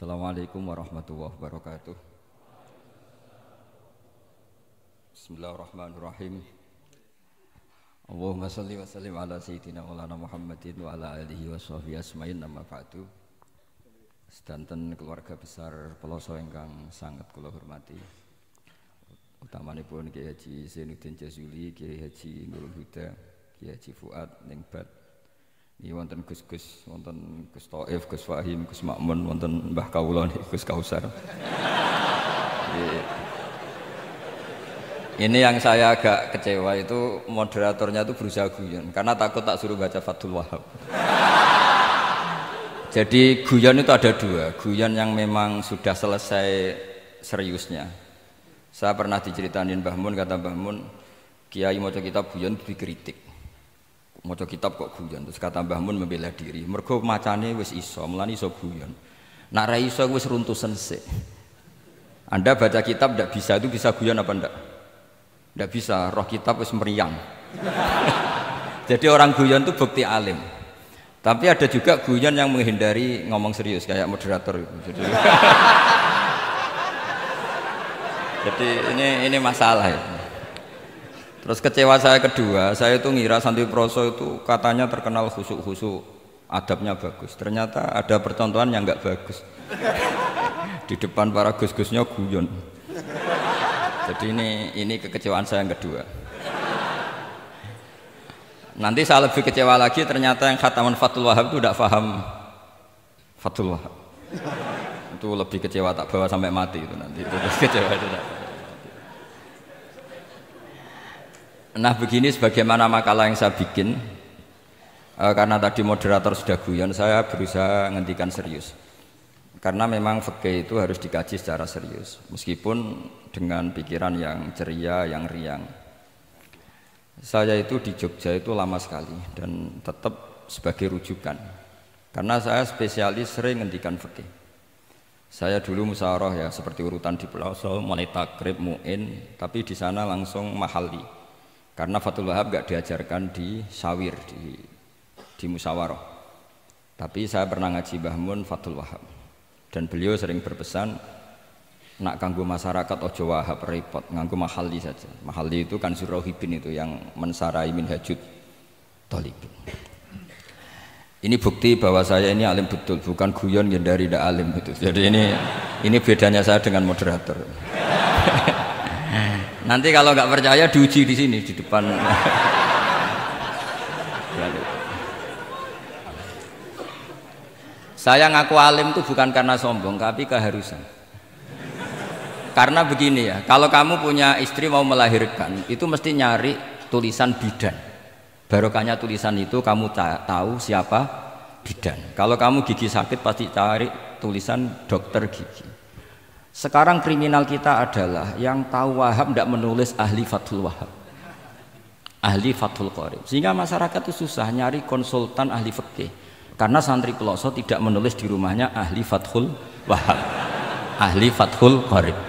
Assalamualaikum warahmatullahi wabarakatuh. Bismillahirrahmanirrahim. Allahumma salli wa sallim ala sayyidina maulana Muhammadin wa ala alihi wa sahbihi asma'in amma ba'du. Sedanten keluarga besar Peloso ingkang sangat kula hormati. Utamanipun Kiai Haji Zainuddin Jazuli, Kiai Haji Nurul Huda, Kiai Haji Fuad Ningbat. Ini wonten Gus-Gus, wonten Gus Taif, Gus Fahim, Gus Makmun, wonten Mbah Kawula, Gus Kausar. Ini yang saya agak kecewa itu moderatornya itu berusaha guyon karena takut tak suruh baca Fathul Wahhab. Jadi guyon itu ada dua, guyon yang memang sudah selesai seriusnya. Saya pernah diceritain Mbah Mun, kata Mbah Mun, Kiai maca kitab guyon dikritik. Maca kitab kok guyon, terus kata Mbah Mun membela diri. Mergo macane wis iso, mulane iso guyon. Nek ra iso wis runtusen sik. Anda baca kitab ndak bisa, itu bisa guyon apa ndak? Ndak bisa, roh kitab wis meriang. Jadi orang guyon itu bukti alim. Tapi ada juga guyon yang menghindari ngomong serius kayak moderator gitu. Jadi ini masalah ya. Terus kecewa saya kedua, saya itu ngira Santri Proso itu katanya terkenal khusuk-khusuk, adabnya bagus. Ternyata ada percontohan yang enggak bagus. Di depan para gus-gusnya guyon. Jadi ini kekecewaan saya yang kedua. Nanti saya lebih kecewa lagi, ternyata yang khataman Fathul Wahhab itu tidak paham Fathul Wahhab. Itu lebih kecewa, tak bawa sampai mati itu nanti. Itu kecewa itu. Nah begini sebagaimana makalah yang saya bikin, karena tadi moderator sudah guyon, saya berusaha ngendikan serius. Karena memang fikih itu harus dikaji secara serius, meskipun dengan pikiran yang ceria, yang riang. Saya itu di Jogja itu lama sekali dan tetap sebagai rujukan. Karena saya spesialis sering ngendikan fikih. Saya dulu musyawarah ya seperti urutan di Peloso, mulai takrib, mu'in, tapi di sana langsung mahali. Karena Fathul Wahhab gak diajarkan di sawir, di musyawarah. Tapi saya pernah ngaji Mbah Mun Fathul Wahhab. Dan beliau sering berpesan, nak kanggo masyarakat ojo wahab repot, nganggo mahali saja. Mahali itu kan Surauhibin itu yang mensarai minhajud thalibin. Ini bukti bahwa saya ini alim betul, bukan guyon yang dari tidak alim itu. Jadi ini bedanya saya dengan moderator. Nanti kalau nggak percaya diuji di sini di depan. Saya ngaku alim itu bukan karena sombong, tapi keharusan. Karena begini ya, kalau kamu punya istri mau melahirkan, itu mesti nyari tulisan bidan. Barokahnya tulisan itu kamu tahu siapa bidan. Kalau kamu gigi sakit pasti cari tulisan dokter gigi. Sekarang kriminal kita adalah yang tahu Wahhab tidak menulis ahli Fathul Wahhab, ahli Fathul Qorib, sehingga masyarakat itu susah nyari konsultan ahli fikih karena santri Peloso tidak menulis di rumahnya ahli Fathul Wahhab, ahli Fathul Qorib.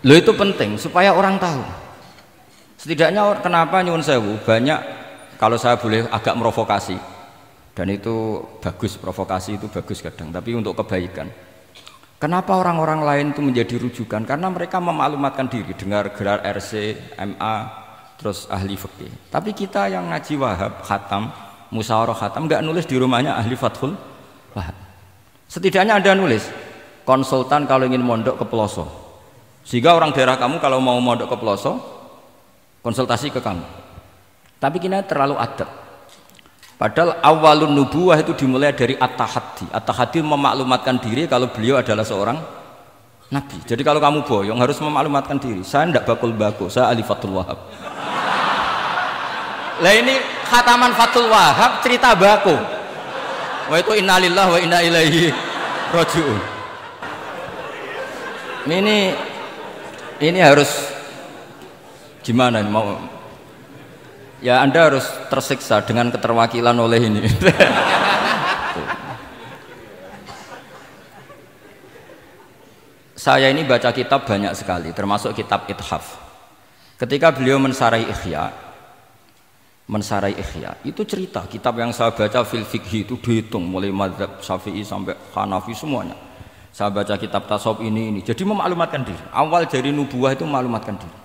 Lo itu penting supaya orang tahu. Setidaknya kenapa nyuwun sewu banyak, kalau saya boleh agak merovokasi, dan itu bagus, provokasi itu bagus kadang, tapi untuk kebaikan. Kenapa orang-orang lain itu menjadi rujukan? Karena mereka memaklumatkan diri, dengar gelar RC, MA, terus ahli fikih. Tapi kita yang ngaji Wahhab, khatam, musyawarah khatam, nggak nulis di rumahnya ahli Fathul Wahhab. Setidaknya Anda nulis, konsultan kalau ingin mondok ke Peloso. Sehingga orang daerah kamu kalau mau mondok ke Peloso, konsultasi ke kamu. Tapi kita terlalu adab. Padahal awalun nubuwah itu dimulai dari at-tahaddi. At-tahaddi memaklumatkan diri kalau beliau adalah seorang nabi. Jadi kalau kamu boyong harus memaklumatkan diri. Saya tidak bakul bako, saya ahli Fathul Wahhab. Lah ini khataman Fathul Wahhab cerita bako. Wah itu innalillahi wa inna ilaihi raji'un. Ini harus gimana nih mau? Ya Anda harus tersiksa dengan keterwakilan oleh ini. Saya ini baca kitab banyak sekali, termasuk kitab Ithaf. Ketika beliau mensarai Ihya, itu cerita kitab yang saya baca fil fikhi itu dihitung mulai mazhab Syafi'i sampai Hanafi semuanya. Saya baca kitab tasawuf ini. Jadi memaklumatkan diri. Awal dari nubuah itu memaklumatkan diri.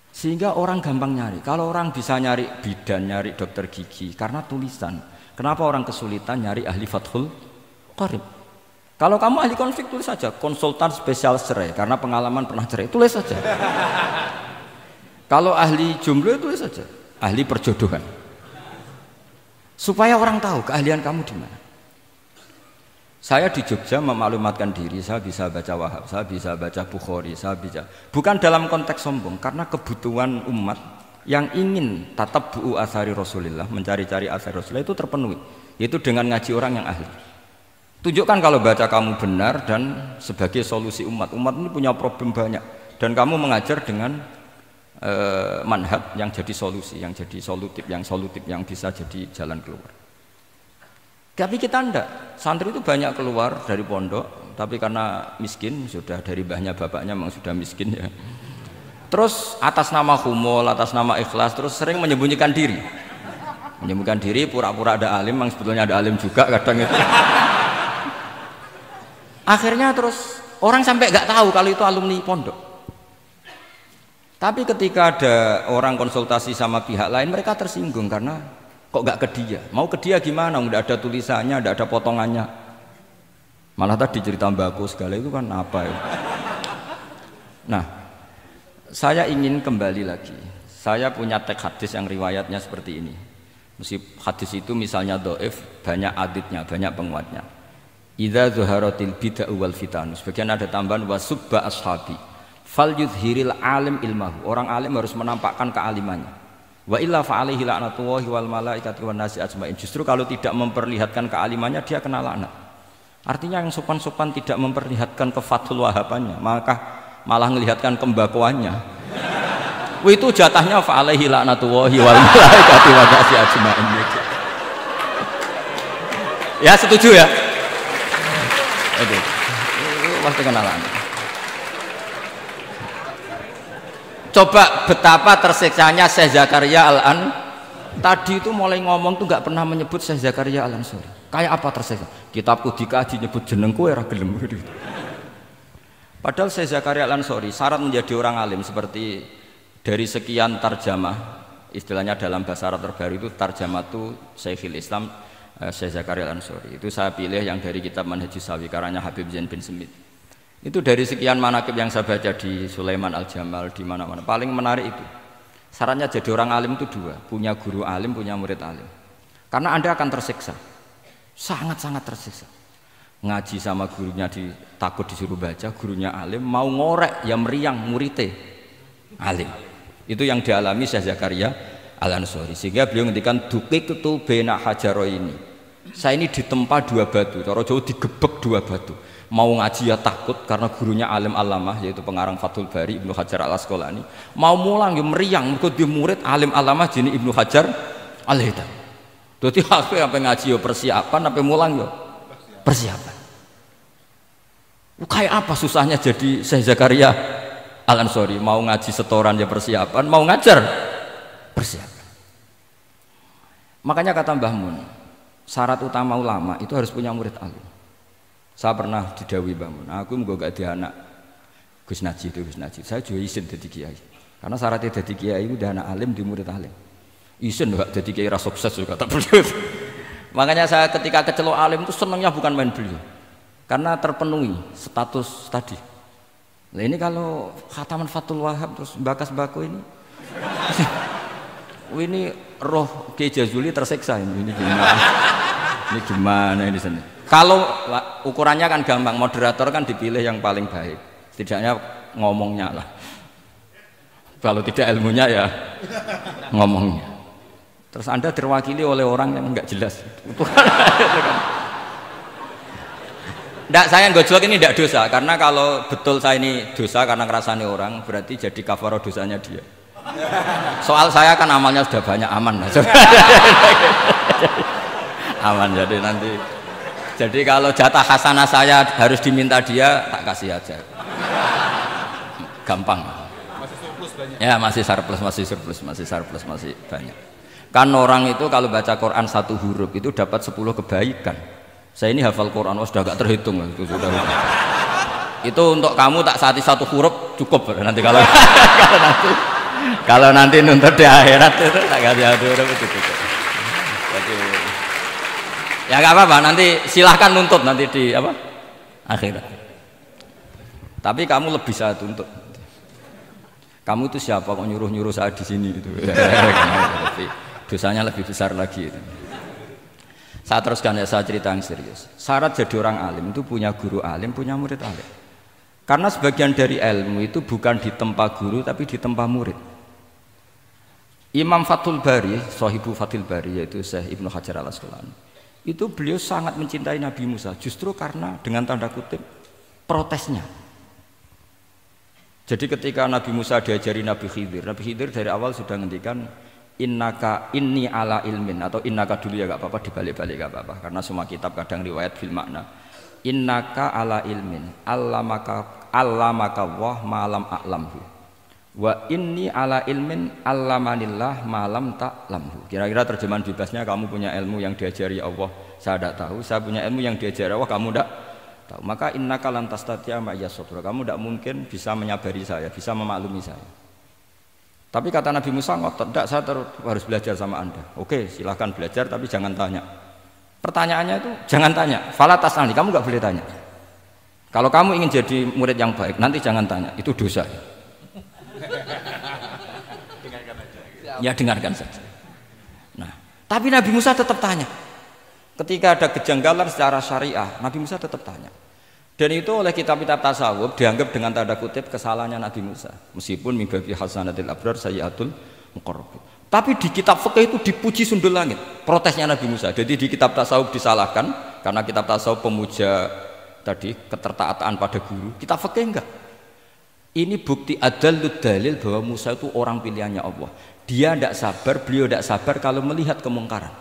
Sehingga orang gampang nyari. Kalau orang bisa nyari bidan, nyari dokter gigi karena tulisan. Kenapa orang kesulitan nyari ahli Fathul Qorib? Kalau kamu ahli konflik tulis saja, konsultan spesial cerai karena pengalaman pernah cerai, tulis saja. Kalau ahli jomblo tulis saja, ahli perjodohan. Supaya orang tahu keahlian kamu di mana. Saya di Jogja memaklumatkan diri, saya bisa baca Wahab, saya bisa baca Bukhari, saya bisa. Bukan dalam konteks sombong, karena kebutuhan umat yang ingin tatap bu'u asari Rasulullah, mencari-cari asari Rasulullah itu terpenuhi, yaitu dengan ngaji orang yang ahli. Tunjukkan kalau baca kamu benar dan sebagai solusi umat. Umat ini punya problem banyak dan kamu mengajar dengan manhaj yang jadi solusi, yang jadi solutif, yang bisa jadi jalan keluar. Tapi kita enggak, santri itu banyak keluar dari pondok, tapi karena miskin, sudah dari mbahnya bapaknya memang sudah miskin ya. Terus atas nama humul, atas nama ikhlas, terus sering menyembunyikan diri. Menyembunyikan diri, pura-pura ada alim, memang sebetulnya ada alim juga kadang itu. Akhirnya terus orang sampai nggak tahu kalau itu alumni pondok. Tapi ketika ada orang konsultasi sama pihak lain, mereka tersinggung karena kok nggak ke dia? Mau ke dia gimana? Nggak ada tulisannya, nggak ada potongannya. Malah tadi cerita mbako segala itu kan apa ya? Nah, saya ingin kembali lagi. Saya punya teks hadis yang riwayatnya seperti ini. Meskipun hadis itu misalnya dhaif, banyak aditnya, banyak penguatnya. Idza zuharatil bid'ah wal fitan. Sebagian ada tambahan wasubba ashabi. Fal yuzhiril alim ilmahu. Orang alim harus menampakkan kealimannya. Wa illa fa'alaihi la'natullahi wal malaikati wan nasi ajmain. Justru kalau tidak memperlihatkan kealimannya dia kena laknat. Artinya yang sopan-sopan tidak memperlihatkan kefathul wahabannya, maka malah melihatkan kembakoannya. Itu jatahnya fa'alaihi la'natullahi wal malaikati wan nasi ajmain. Ya setuju ya? Itu pasti kena laknat. Coba betapa tersiksanya Syekh Zakaria Al-An tadi itu mulai ngomong tuh nggak pernah menyebut Syekh Zakaria Al-Ansori. Kayak apa tersiksa? Kitabku dikaji nyebut jenengku era gelem gitu. Padahal Syekh Zakaria Al-Ansori syarat menjadi orang alim seperti dari sekian tarjamah, istilahnya dalam bahasa Arab terbaru itu tarjamah itu Syekhul Islam Syekh Zakaria Al-Ansori. Itu saya pilih yang dari kitab Manhajus Sawi karanya Habib Zain bin Semit. Itu dari sekian manaqib yang saya baca di Sulaiman Al-Jamal di mana-mana paling menarik itu syaratnya jadi orang alim itu dua, punya guru alim, punya murid alim. Karena Anda akan tersiksa, sangat-sangat tersiksa. Ngaji sama gurunya takut disuruh baca, gurunya alim, mau ngorek ya meriang muridnya alim. Itu yang dialami Syekh Zakaria Al-Ansori. Sehingga beliau ngendikan duqiqtu baina hajaroini. Saya ini ditempa dua batu, cara Jawa digebek dua batu. Mau ngaji ya takut karena gurunya alim alamah yaitu pengarang Fathul Bari Ibnu Hajar Al-Asqalani. Mau mulang ya meriang mergo dia murid alim alamah jenis Ibnu Hajar Al-Haythami. Dadi aku sampai ngaji ya persiapan, sampai mulang ya persiapan. Kayak apa susahnya jadi Syekh Zakaria Al-Ansori, mau ngaji setoran ya persiapan, mau ngajar persiapan. Makanya kata Mbah Mun, syarat utama ulama itu harus punya murid alim. Saya pernah didhawuhi Mbah Mun, aku muga gak ada anak Gus Najib itu Gus Najib. Saya juga izin jadi kiai. Karena syaratnya jadi kiai itu udah anak alim di murid alim. Izin enggak jadi kiai ras sukses juga tak perlu. Makanya saya ketika kecelok alim itu senangnya bukan main beliau. Karena terpenuhi status tadi. Nah ini kalau khataman Fathul Wahab terus bakas bako ini. Ini roh Kiai Jazuli tersiksa ini gimana? Ini gimana ini sini? Kalau ukurannya kan gampang, moderator kan dipilih yang paling baik, setidaknya ngomongnya lah. Kalau tidak ilmunya ya ngomongnya. Terus Anda terwakili oleh orang yang nggak jelas. Nggak, saya gojlok ini tidak dosa, karena kalau betul saya ini dosa karena ngerasani orang, berarti jadi kafarah dosanya dia. Soal saya kan amalnya sudah banyak, aman. Aman, jadi nanti. Jadi kalau jatah hasanah saya harus diminta dia, tak kasih aja. Gampang. Masih surplus banyak. Ya masih surplus, masih banyak. Kan orang itu kalau baca Quran satu huruf itu dapat 10 kebaikan. Saya ini hafal Quran, sudah gak terhitung itu sudah. Itu untuk kamu tak saati satu huruf cukup nanti kalau kalau nanti nuntut di akhirat itu tak kasih satu huruf itu cukup. Jadi, ya nggak apa-apa, nanti silahkan nuntut nanti di apa akhirat. Tapi kamu lebih saya tuntut. Kamu itu siapa kok nyuruh saya di sini gitu. Dosanya lebih besar lagi itu. Saya teruskan ya, saya cerita yang serius. Syarat jadi orang alim itu punya guru alim, punya murid alim. Karena sebagian dari ilmu itu bukan ditempa guru tapi ditempa murid. Imam Fathul Bari, Sahibu Fathul Bari yaitu Syekh Ibnu Hajar Al-Asqalani, itu beliau sangat mencintai Nabi Musa justru karena dengan tanda kutip protesnya. Jadi ketika Nabi Musa diajari Nabi Khidir dari awal sudah ngendikan innaka inni ala ilmin, atau innaka dulu ya gak apa-apa, dibalik-balik gak apa-apa karena semua kitab kadang riwayat fil makna. Innaka ala ilmin allamaka wah malam a'lamhu wa inni ala ilmin allamanillah malam ta'lamhu. Kira-kira terjemahan bebasnya, kamu punya ilmu yang diajari Allah saya tidak tahu, saya punya ilmu yang diajari Allah kamu tidak tahu, maka innaka lan tastati'a ma yasabra, kamu tidak mungkin bisa menyabari saya, bisa memaklumi saya. Tapi kata Nabi Musa ngotot, tidak, saya harus belajar sama anda. Oke, silahkan belajar tapi jangan tanya. Pertanyaannya itu jangan tanya, fala tas'alni, kamu nggak boleh tanya. Kalau kamu ingin jadi murid yang baik, nanti jangan tanya, itu dosa. Dengarkan aja. Ya dengarkan saja. Nah, tapi Nabi Musa tetap tanya. Ketika ada kejanggalan secara syariah, Nabi Musa tetap tanya. Dan itu oleh kitab-kitab tasawuf dianggap dengan tanda kutip kesalahannya Nabi Musa. Meskipun mimbabi hasanatil abrar sayyatul muqarrabin. Tapi di kitab fikih itu dipuji sundul langit protesnya Nabi Musa. Jadi di kitab tasawuf disalahkan karena kitab tasawuf pemuja tadi ketertaatan pada guru, kitab fikih enggak. Ini bukti adallud dalil bahwa Musa itu orang pilihannya Allah. Dia tidak sabar, beliau tidak sabar kalau melihat kemungkaran.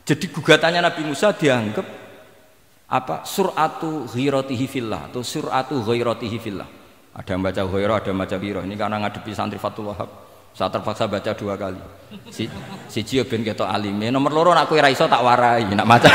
Jadi gugatannya Nabi Musa dianggap apa? Sur'atu ghiratihi fillah atau sur'atu ghairatihi fillah. Ada yang baca ghairah, ada yang baca ghirah. Ini karena ngadepi santri Fathul Wahab. Saya terpaksa baca 2 kali. Siji ben ketok alime, nomor loro nak kowe ra iso tak warai, nak maca.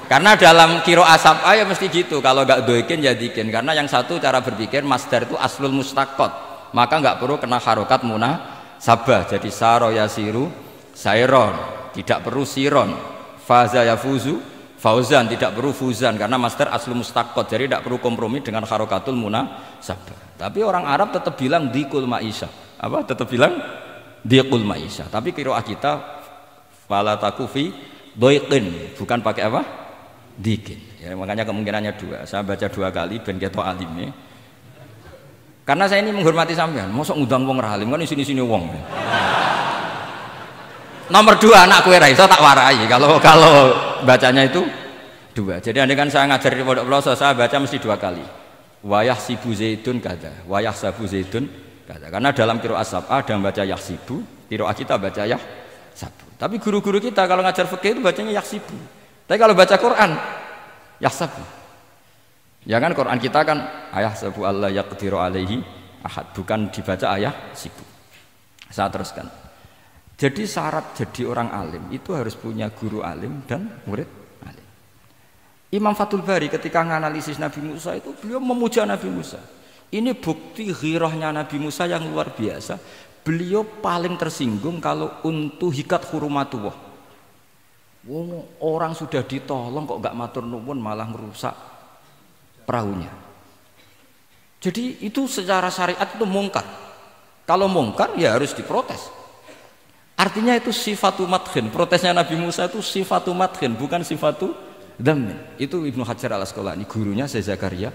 Karena dalam kiro asap ya mesti gitu, kalau nggak doikin ya dikin. Karena yang satu cara berpikir masdar itu aslul mustaqot, maka nggak perlu kena harokat munasabah. Jadi saro yasiru sairon, tidak perlu siron. Faza yafuzu fauzan, tidak perlu fuzan karena masdar aslul mustaqot, jadi tidak perlu kompromi dengan harokatul munasabah. Tapi orang Arab tetap bilang dikul maisha, apa? Tetap bilang dikul maisha. Tapi qiraah kita fala takufi doiqin, bukan pakai apa? Dikin. Ya, makanya kemungkinannya 2. Saya baca 2 kali ben ketok alime. Karena saya ini menghormati sampean. Mosok ngundang wong ra alim kan sini-sini wong. Nomor 2 anak kowe ra iso tak warai kalau bacanya itu 2. Jadi andai kan saya ngajar di pondok pelosok, saya baca mesti 2 kali. Wayah sibu zaidun kada, wayah sabu zaidun kada. Karena dalam qiraat sab'ah ada yang baca yahsibu, qiraat kita baca yahsabu. Tapi guru-guru kita kalau ngajar fikih itu bacanya yahsibu. Tapi kalau baca Quran yahsabu. Ya kan Quran kita kan ayahsabu Allah yaqdiru alaihi ahad, bukan dibaca ayahsibu. Saya teruskan. Jadi syarat jadi orang alim itu harus punya guru alim dan murid alim. Imam Fathul Bari ketika menganalisis Nabi Musa itu beliau memuja Nabi Musa. Ini bukti ghirahnya Nabi Musa yang luar biasa. Beliau paling tersinggung kalau untuhikat hurumatullah. Orang sudah ditolong kok gak matur nuwun malah merusak perahunya. Jadi itu secara syariat itu mungkar. Kalau mungkar ya harus diprotes. Artinya itu sifatu madkhin. Protesnya Nabi Musa itu sifatu madkhin, bukan sifatu dhamin. Itu Ibnu Hajar Al-Asqalani, gurunya Syekh Zakaria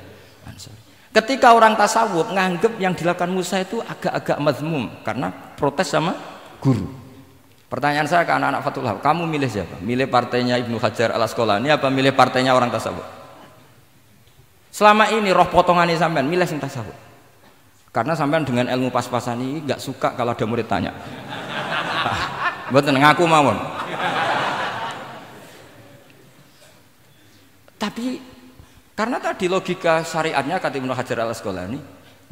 Ansari. Ketika orang tasawuf nganggep yang dilakukan Musa itu agak-agak mazmum karena protes sama guru. Pertanyaan saya ke anak-anak Fathul Wahab, kamu milih siapa? Milih partainya Ibnu Hajar Al-Asqalani apa milih partainya orang tasawuf? Selama ini roh potongannya sampean milih sing tasawuf. Karena sampean dengan ilmu pas-pasan ini nggak suka kalau ada murid tanya. Mboten ngaku mawon. Tapi karena tadi logika syariatnya kata Ibnu Hajar Al-Asqalani,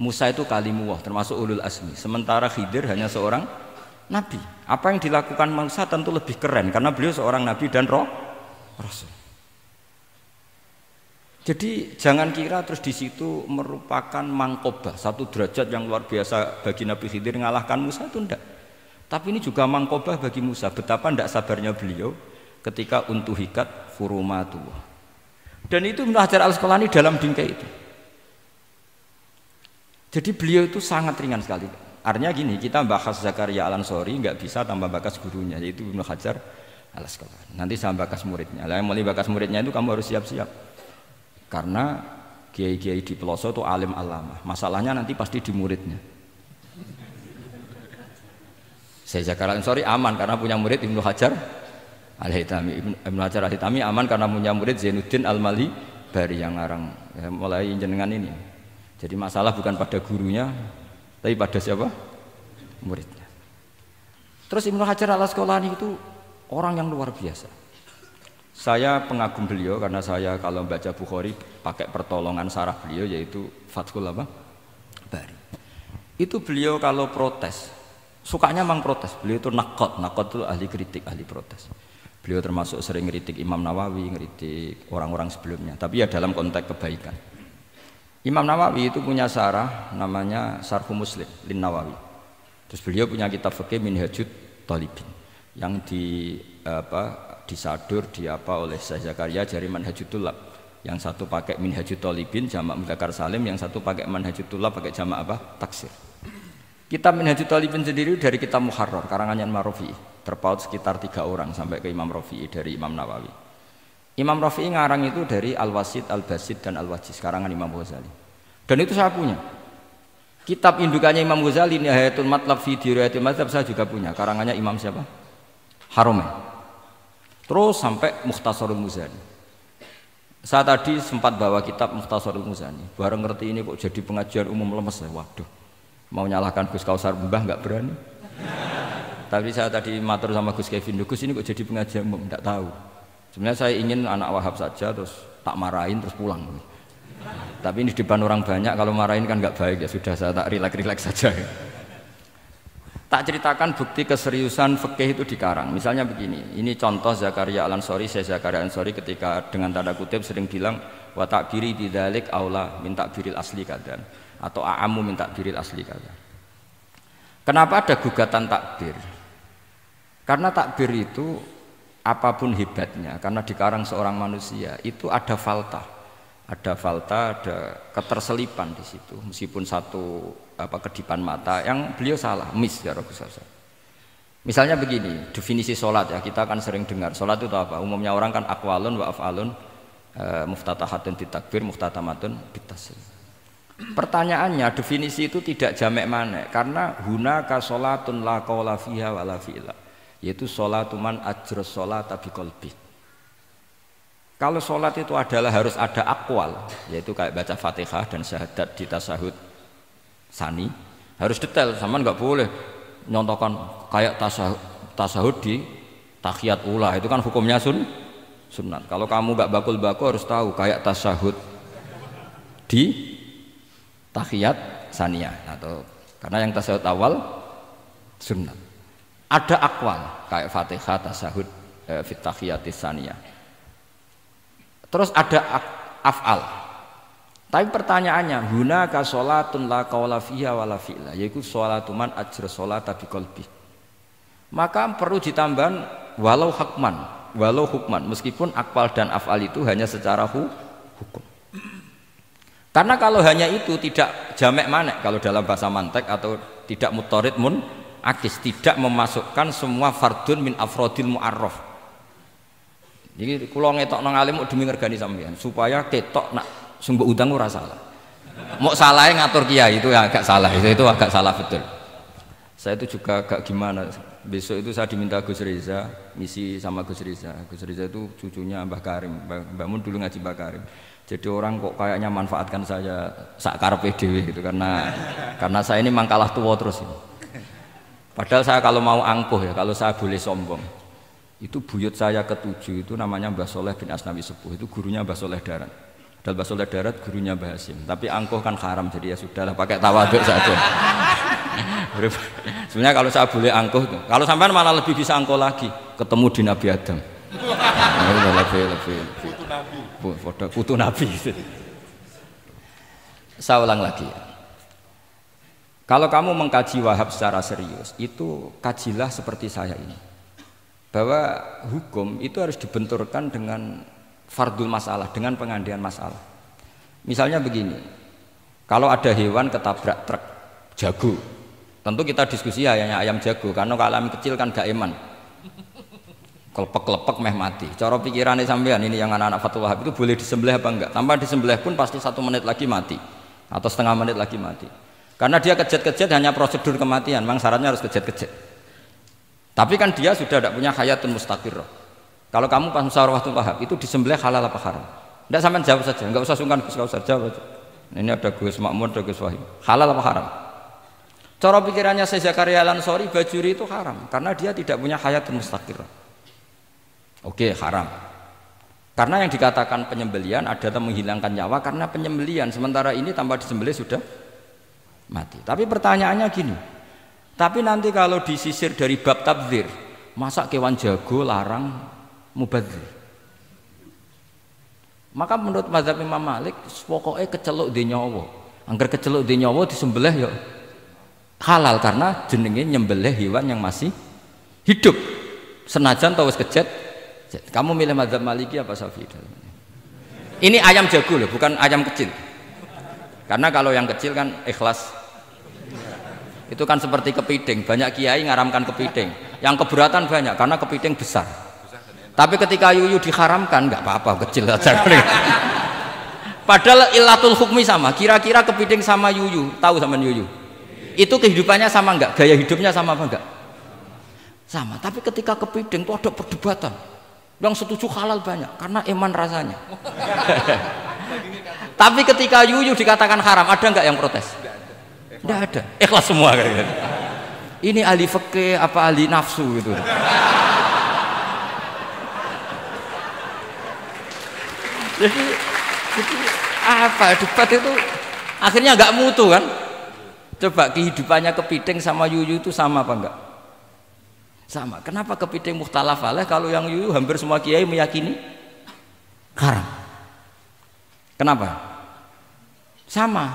Musa itu kalimuwah termasuk ulul azmi, sementara Khidir hanya seorang nabi. Apa yang dilakukan Musa tentu lebih keren karena beliau seorang nabi dan rasul. Jadi jangan kira terus di situ merupakan mangkobah, satu derajat yang luar biasa bagi Nabi Khidir mengalahkan Musa, itu enggak. Tapi ini juga mangkobah bagi Musa, betapa tidak sabarnya beliau ketika untuhikat furumatullah. Dan itu Ibnu Hajar Al-Asqalani dalam bingkai itu. Jadi beliau itu sangat ringan sekali. Artinya gini, kita bahas Zakaria Al-Ansori nggak bisa tanpa bakas gurunya, yaitu Ibnu Hajar Al-Asqalani. Nanti saya bakas muridnya. Lah yang mulai bakas muridnya itu kamu harus siap-siap. Karena kiai-kiai di pelosok itu alim alama. Masalahnya nanti pasti di muridnya. Saya Zakaria Al-Ansori aman karena punya murid Ibnu Hajar Al-Haytami. Ibnu Hajar Al-Haytami aman karena punya murid Zainuddin Al-Malibari yang ngarang mulai jenengan ini. Jadi masalah bukan pada gurunya, tapi pada siapa? Muridnya. Terus Ibnu Hajar Al-Asqalani itu orang yang luar biasa. Saya pengagum beliau karena saya kalau baca Bukhari pakai pertolongan sarah beliau yaitu Fathul Bari. Itu beliau kalau protes, sukanya memang protes. Beliau itu nakot itu ahli kritik, ahli protes. Beliau termasuk sering kritik Imam Nawawi, kritik orang-orang sebelumnya. Tapi ya dalam konteks kebaikan. Imam Nawawi itu punya sarah namanya Sarhu Muslim Lin Nawawi. Terus beliau punya kitab fikih Minhajut Thalibin yang disadur oleh Syekh Zakaria dari Manhajut Thullab. Yang satu pakai Minhajut Thalibin jamak mudzakkar salim, yang satu pakai Manhajut Thullab pakai jamak taksir. Kitab Minhajut Thalibin sendiri dari kitab Muharrar karangan Imam Rafi'i, terpaut sekitar 3 orang sampai ke Imam Rafi'i dari Imam Nawawi. Imam Rafi'i ngarang itu dari Al-Wasid, Al-Basid dan Al-Wajiz karangan Imam Ghazali. Dan itu saya punya. Kitab indukannya Imam Ghazali Nihayatul Matlab fi Dirayatil Mazhab saya juga punya karangannya Imam siapa? Haromen. Terus sampai Mukhtasarul Muzani. Saya tadi sempat bawa kitab Mukhtasarul Muzani. Bareng ngerti ini kok jadi pengajian umum lemes ya. Waduh, mau nyalahkan Gus Kausar Mbah nggak berani. Tapi saya tadi matur sama Gus Kevin, Gus ini kok jadi pengajian umum, nggak tahu. Sebenarnya saya ingin anak Wahab saja terus tak marahin terus pulang. Tapi ini di depan orang banyak, kalau marahin kan nggak baik ya sudah saya tak rileks saja. Tak ceritakan bukti keseriusan fikih itu dikarang. Misalnya begini, ini contoh Zakaria Al-Ansori, Syekh Zakaria Al-Ansori ketika dengan tanda kutip sering bilang wa takbiri bidzalik aula min takbiril asli kadan atau a'ammu min takbiril asli kadan. Kenapa ada gugatan takbir? Karena takbir itu apapun hebatnya, karena dikarang seorang manusia itu ada falta, ada keterselipan di situ. Meskipun satu kedipan mata yang beliau salah, miss ya Rasulullah. Misalnya begini, definisi sholat ya kita kan sering dengar sholat itu apa? Umumnya orang kan aqwalun wa af'alun, muftatahatun bitakbir, muftatamatun bitaslim. Pertanyaannya definisi itu tidak jamek mana? Karena hunaka sholatun la qawla fiha wa la fi'la, yaitu sholatuman ajros sholata biqalbi. Kalau sholat itu adalah harus ada akwal, yaitu kayak baca Fatihah dan syahadat di tasyahud sani, harus detail, sama nggak boleh nyontohkan kayak tasyahud di tahiyat ula, itu kan hukumnya sunat. Kalau kamu nggak bakul-bakul harus tahu kayak tasyahud di tahiyat saniyah, atau karena yang tasyahud awal sunat. Ada akwal kayak Fatihah tasyahud fit tahiyatis saniyah. Terus ada af'al. Tapi pertanyaannya, hunaka sholatun la qawla fiha wa la fi'la, yaitu sholatuman ajra sholata biqalbi. Maka perlu ditambah walau hukman, meskipun akwal dan af'al itu hanya secara hukum. Karena kalau hanya itu tidak jamek manek kalau dalam bahasa mantek, atau tidak mutorid akis, tidak memasukkan semua fardun min afrodil mu'arraf. Jadi kula ngetok nang alim demi ngergani sampean supaya ketok nak sumber udang ora salah. Mau salahnya ngatur kiai itu ya agak salah, itu agak salah betul. Saya itu juga agak gimana. Besok itu saya diminta Gus Reza, misi sama Gus Reza. Gus Reza itu cucunya Mbah Karim. Mbah Mun dulu ngaji Mbah Karim. Jadi orang kok kayaknya manfaatkan saya sak karepe dhewe gitu karena saya ini mangkalah tua terus ini. Padahal saya kalau mau angkuh ya, kalau saya boleh sombong, itu buyut saya ketujuh itu namanya Mbah Soleh bin Asnawi Sepuh, itu gurunya Mbah Soleh Darat. Padahal Mbah Soleh Darat gurunya Mbah Hasim, tapi angkuh kan haram, jadi ya sudahlah pakai tawaduk saja. Sebenarnya kalau saya boleh angkuh, kalau sampean malah lebih bisa angkuh lagi, ketemu di Nabi Adam. Lebih. Putu Nabi. Saya ulang lagi. Kalau kamu mengkaji Wahhab secara serius, itu kajilah seperti saya ini. Bahwa hukum itu harus dibenturkan dengan fardul masalah, dengan pengandian masalah. Misalnya begini, kalau ada hewan ketabrak truk jago, tentu kita diskusi hanya ayam jago, karena kalau ayam kecil kan gak eman, kelepek-kelepek meh mati. Cara pikirannya sampean ini yang anak-anak fatwa Wahhab itu boleh disembelih apa enggak? Tanpa disembelih pun pasti 1 menit lagi mati, atau setengah menit lagi mati. Karena dia kejat-kejat hanya prosedur kematian, memang syaratnya harus kejat-kejat. Tapi kan dia sudah tidak punya hayatun mustaqirrah. Kalau kamu pas musyawarah fatwa Wahhab itu disembelih halal apa haram? Tidak, sampean jawab saja, enggak usah sungkan, Gus, usah jawab aja. Ini ada Gus Makmun, ada Gus Wahid. Halal apa haram? Cara pikirannya Syekh Zakaria Al-Ansori, bajuri itu haram karena dia tidak punya hayatun mustaqirrah. Oke, haram. Karena yang dikatakan penyembelian adalah menghilangkan nyawa karena penyembelian, sementara ini tanpa disembelih sudah mati. Tapi pertanyaannya gini, tapi nanti kalau disisir dari bab tabdzir, masa kewan jago larang mubadzir? Maka menurut mazhab Imam Malik, pokoknya keceluk di nyawa. Angger keceluk di nyawa disembelih ya halal karena jenenge nyembelih hewan yang masih hidup. Senajan tau wis kejet. Kamu milih mazhab Maliki apa Syafi'i? Ini ayam jago loh, bukan ayam kecil. Karena kalau yang kecil kan ikhlas. Itu kan seperti kepiting, banyak kiai ngaramkan kepiting. Yang keberatan banyak karena kepiting besar. Tapi ketika yuyu diharamkan nggak apa-apa, kecil saja. Padahal ilatul hukmi sama. Kira-kira kepiting sama yuyu, tahu sama yuyu? Itu kehidupannya sama nggak? Gaya hidupnya sama apa enggak? Sama. Tapi ketika kepiting itu ada perdebatan. Yang setuju halal banyak karena eman rasanya. Tapi ketika yuyu dikatakan haram, ada nggak yang protes? Tidak ada. Ikhlas semua kayak gitu. Ini ahli fikih apa ahli nafsu gitu. Jadi apa debat itu akhirnya nggak mutu kan? Coba kehidupannya kepiting sama yuyu itu sama apa enggak? Sama. Kenapa kepiting mukhtalaf alaih kalau yang yuyu hampir semua kiai meyakini haram? Kenapa? Sama.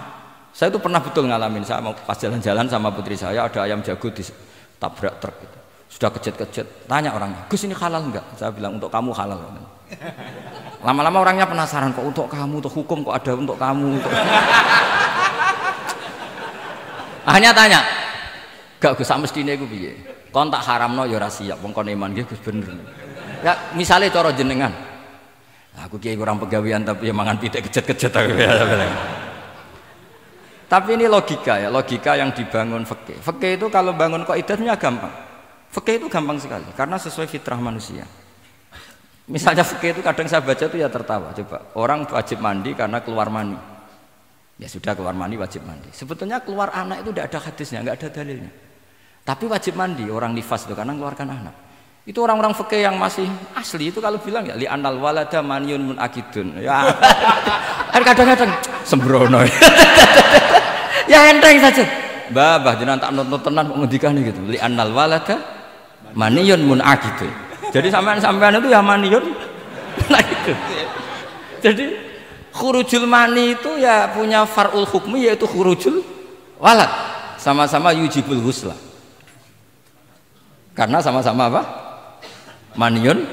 Saya itu pernah betul ngalamin, saya mau pas jalan-jalan sama putri saya, ada ayam jago ditabrak truk gitu. Sudah kejet-kejet, tanya orangnya, Gus ini halal enggak? Saya bilang untuk kamu halal. Lama-lama orangnya penasaran, kok untuk kamu, untuk hukum kok ada untuk kamu, untuk... Akhirnya tanya, gak Gus mestine iku piye? Kon tak haramno ya ora siap, wong kon iman nggih Gus bener. Ya misale cara jenengan. Aku kiai kurang pegawean tapi ya mangan pitik kejet-kejet aku. Tapi ini logika ya, logika yang dibangun fikih. Fikih itu kalau bangun kaidahnya gampang. Fikih itu gampang sekali karena sesuai fitrah manusia. Misalnya fikih itu kadang saya baca itu ya tertawa. Coba orang wajib mandi karena keluar mani. Ya sudah keluar mani wajib mandi. Sebetulnya keluar anak itu tidak ada hadisnya, nggak ada dalilnya. Tapi wajib mandi orang nifas itu karena keluarkan anak. Itu orang-orang fikih yang masih asli itu kalau bilang ya li anal walada maniyun munakidun. Ya kadang-kadang sembrono. Ya enteng saja. Mbah jenengan tak nonton tenan kok ngendikane gitu. Li anal walada maniyun munakidun. Jadi sampean itu ya maniyun nah gitu. Jadi khurujul mani itu ya punya far'ul hukmi yaitu khurujul walad. Sama-sama yujibul ghusla. Karena sama-sama apa? Maniyun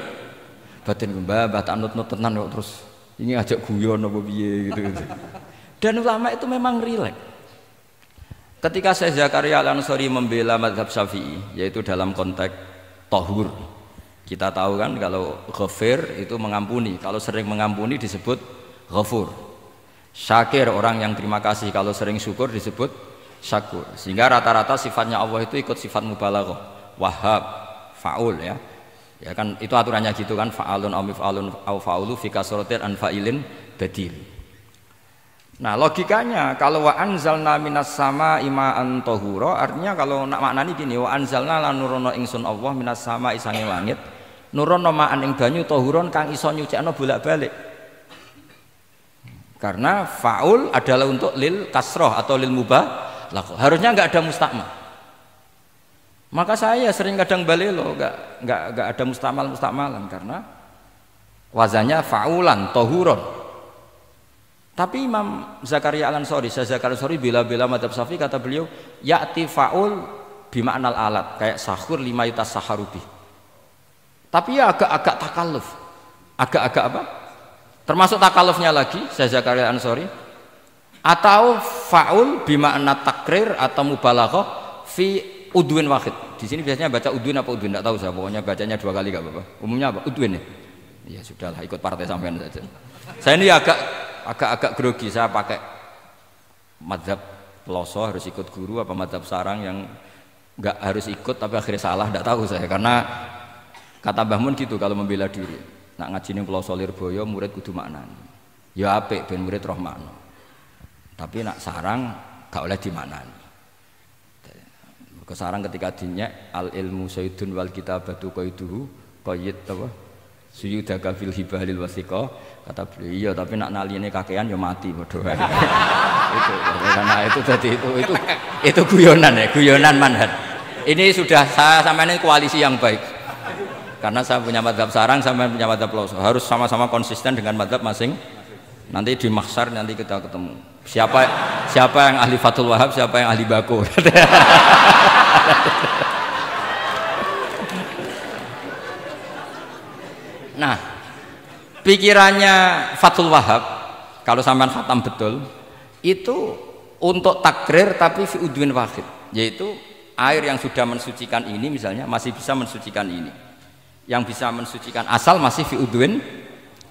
batin mbah tak nut-nut tenan kok terus ini ajak guyon apa piye gitu. Dan ulama itu memang rileks. Ketika Syekh Zakaria Al-Ansori membela mazhab Syafi'i yaitu dalam konteks tahur. Kita tahu kan kalau ghafir itu mengampuni, kalau sering mengampuni disebut ghafur. Syakir orang yang terima kasih, kalau sering syukur disebut syakur. Sehingga rata-rata sifatnya Allah itu ikut sifat mubalaghah. Wahhab, faul ya. Ya kan itu aturannya gitu kan, fa'alun aw mif'alun aw fa'ulu fi kasratin an fa'ilin badil. Nah, logikanya kalau wa anzalna minas sama ma'an tahura, artinya kalau nak maknani gini, wa anzalna lan nurono ingsun Allah minas sama isange langit. Nurono ma'an ing banyu tahuron kang iso nyucikno bolak-balik. Karena faul adalah untuk lil kasroh atau lil mubah. Harusnya enggak ada mustakmal. Maka saya sering kadang balelo, enggak ada mustamalan karena wazannya faulan, tohuron. Tapi Imam Zakaria Al-Ansori, Syekh Zakaria Al-Ansori bela-bela madzhab Syafi'i, kata beliau, ya'ti faul bima'nal alat, kayak sahur lima yutas saharubi. Tapi ya agak-agak takalluf. Agak-agak apa? Termasuk takallufnya lagi, Syekh Zakaria Al-Ansori, atau faul bima'na takrir atau mubalaghah fi udwin wahid. Di sini biasanya baca udwin apa udwin, tidak tahu saya. Pokoknya bacanya 2 kali enggak apa-apa. Umumnya apa? Udwin ya. Ya sudahlah, ikut partai sampean saja. Saya ini agak grogi, saya pakai madzhab Peloso harus ikut guru apa madzhab sarang yang enggak harus ikut tapi akhirnya salah, tidak tahu saya. Karena kata Mbah Mun gitu kalau membela diri. Nak ngaji ning Peloso Lirboyo murid kudu maknani. Ya apik ben murid roh makna. Tapi nak sarang gak oleh dimaknani. Kesarang ketika dinyek al ilmu sayyidun wal kitabatu qaiduhu qayyid apa suyudaka fil hibalil wasiqa, kata beliau iya tapi nak naline kakean ya mati padha wae. Itu karena itu tadi itu guyonan ya, guyonan manhaj. Ini sudah saya sampean koalisi yang baik. Karena saya punya madzhab sarang, sampean punya madzhab Peloso. Harus sama-sama konsisten dengan madzhab masing. Nanti di mahsyar nanti kita ketemu. Siapa yang ahli Fathul Wahab, siapa yang ahli Bako. Nah, pikirannya Fathul Wahab kalau sampean khatam betul itu untuk takrir tapi fi udwin wahid, yaitu air yang sudah mensucikan ini misalnya masih bisa mensucikan ini, yang bisa mensucikan asal masih fi udwin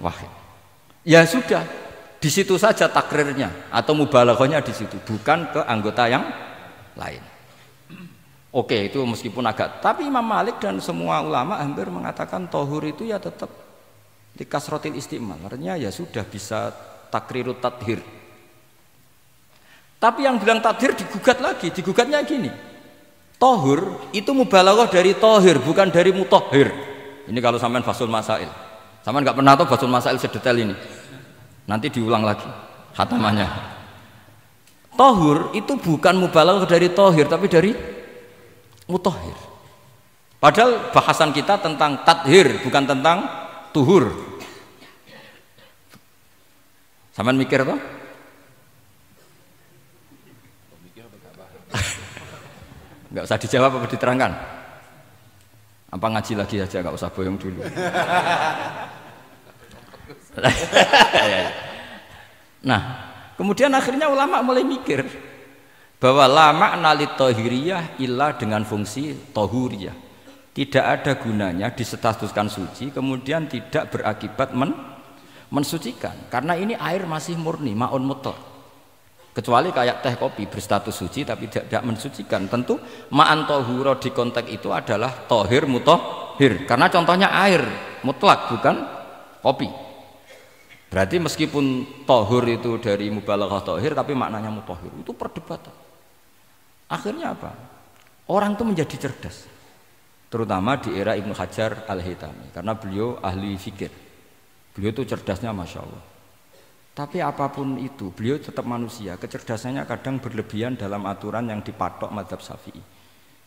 wahid. Ya sudah, di situ saja takrirnya atau mubalaghahnya di situ, bukan ke anggota yang lain. Oke, itu meskipun agak, tapi Imam Malik dan semua ulama hampir mengatakan tohur itu ya tetap di kasrotil istimal, artinya ya sudah bisa takrirut tathir. Tapi yang bilang tathir digugat lagi, digugatnya gini, tohur itu mubalaghah dari tohir bukan dari mutohir. Ini kalau sampean fasul masail, sampean nggak pernah tahu fasul masail sedetail ini, nanti diulang lagi khatamannya. Tohur itu bukan mubalaghah dari tohir tapi dari mutohir. Padahal bahasan kita tentang tathir bukan tentang tuhur. Sampean mikir toh? Enggak usah dijawab apa diterangkan? Apa ngaji lagi aja, enggak usah boyong dulu. Nah, kemudian akhirnya ulama mulai mikir bahwa la makna li tahiriyah illa dengan fungsi tahuriyah. Tidak ada gunanya disestatuskan suci kemudian tidak berakibat mensucikan, karena ini air masih murni, maun mutlak. Kecuali kayak teh kopi berstatus suci tapi tidak mensucikan. Tentu ma'an tahura di konteks itu adalah tohir mutohir, karena contohnya air mutlak bukan kopi. Berarti meskipun tohur itu dari mubalaghah tohir tapi maknanya mutohir, itu perdebatan. Akhirnya apa? Orang itu menjadi cerdas, terutama di era Ibnu Hajar Al-Haytami, karena beliau ahli fikir. Beliau itu cerdasnya Masya Allah. Tapi apapun itu, beliau tetap manusia. Kecerdasannya kadang berlebihan dalam aturan yang dipatok madzhab Syafi'i,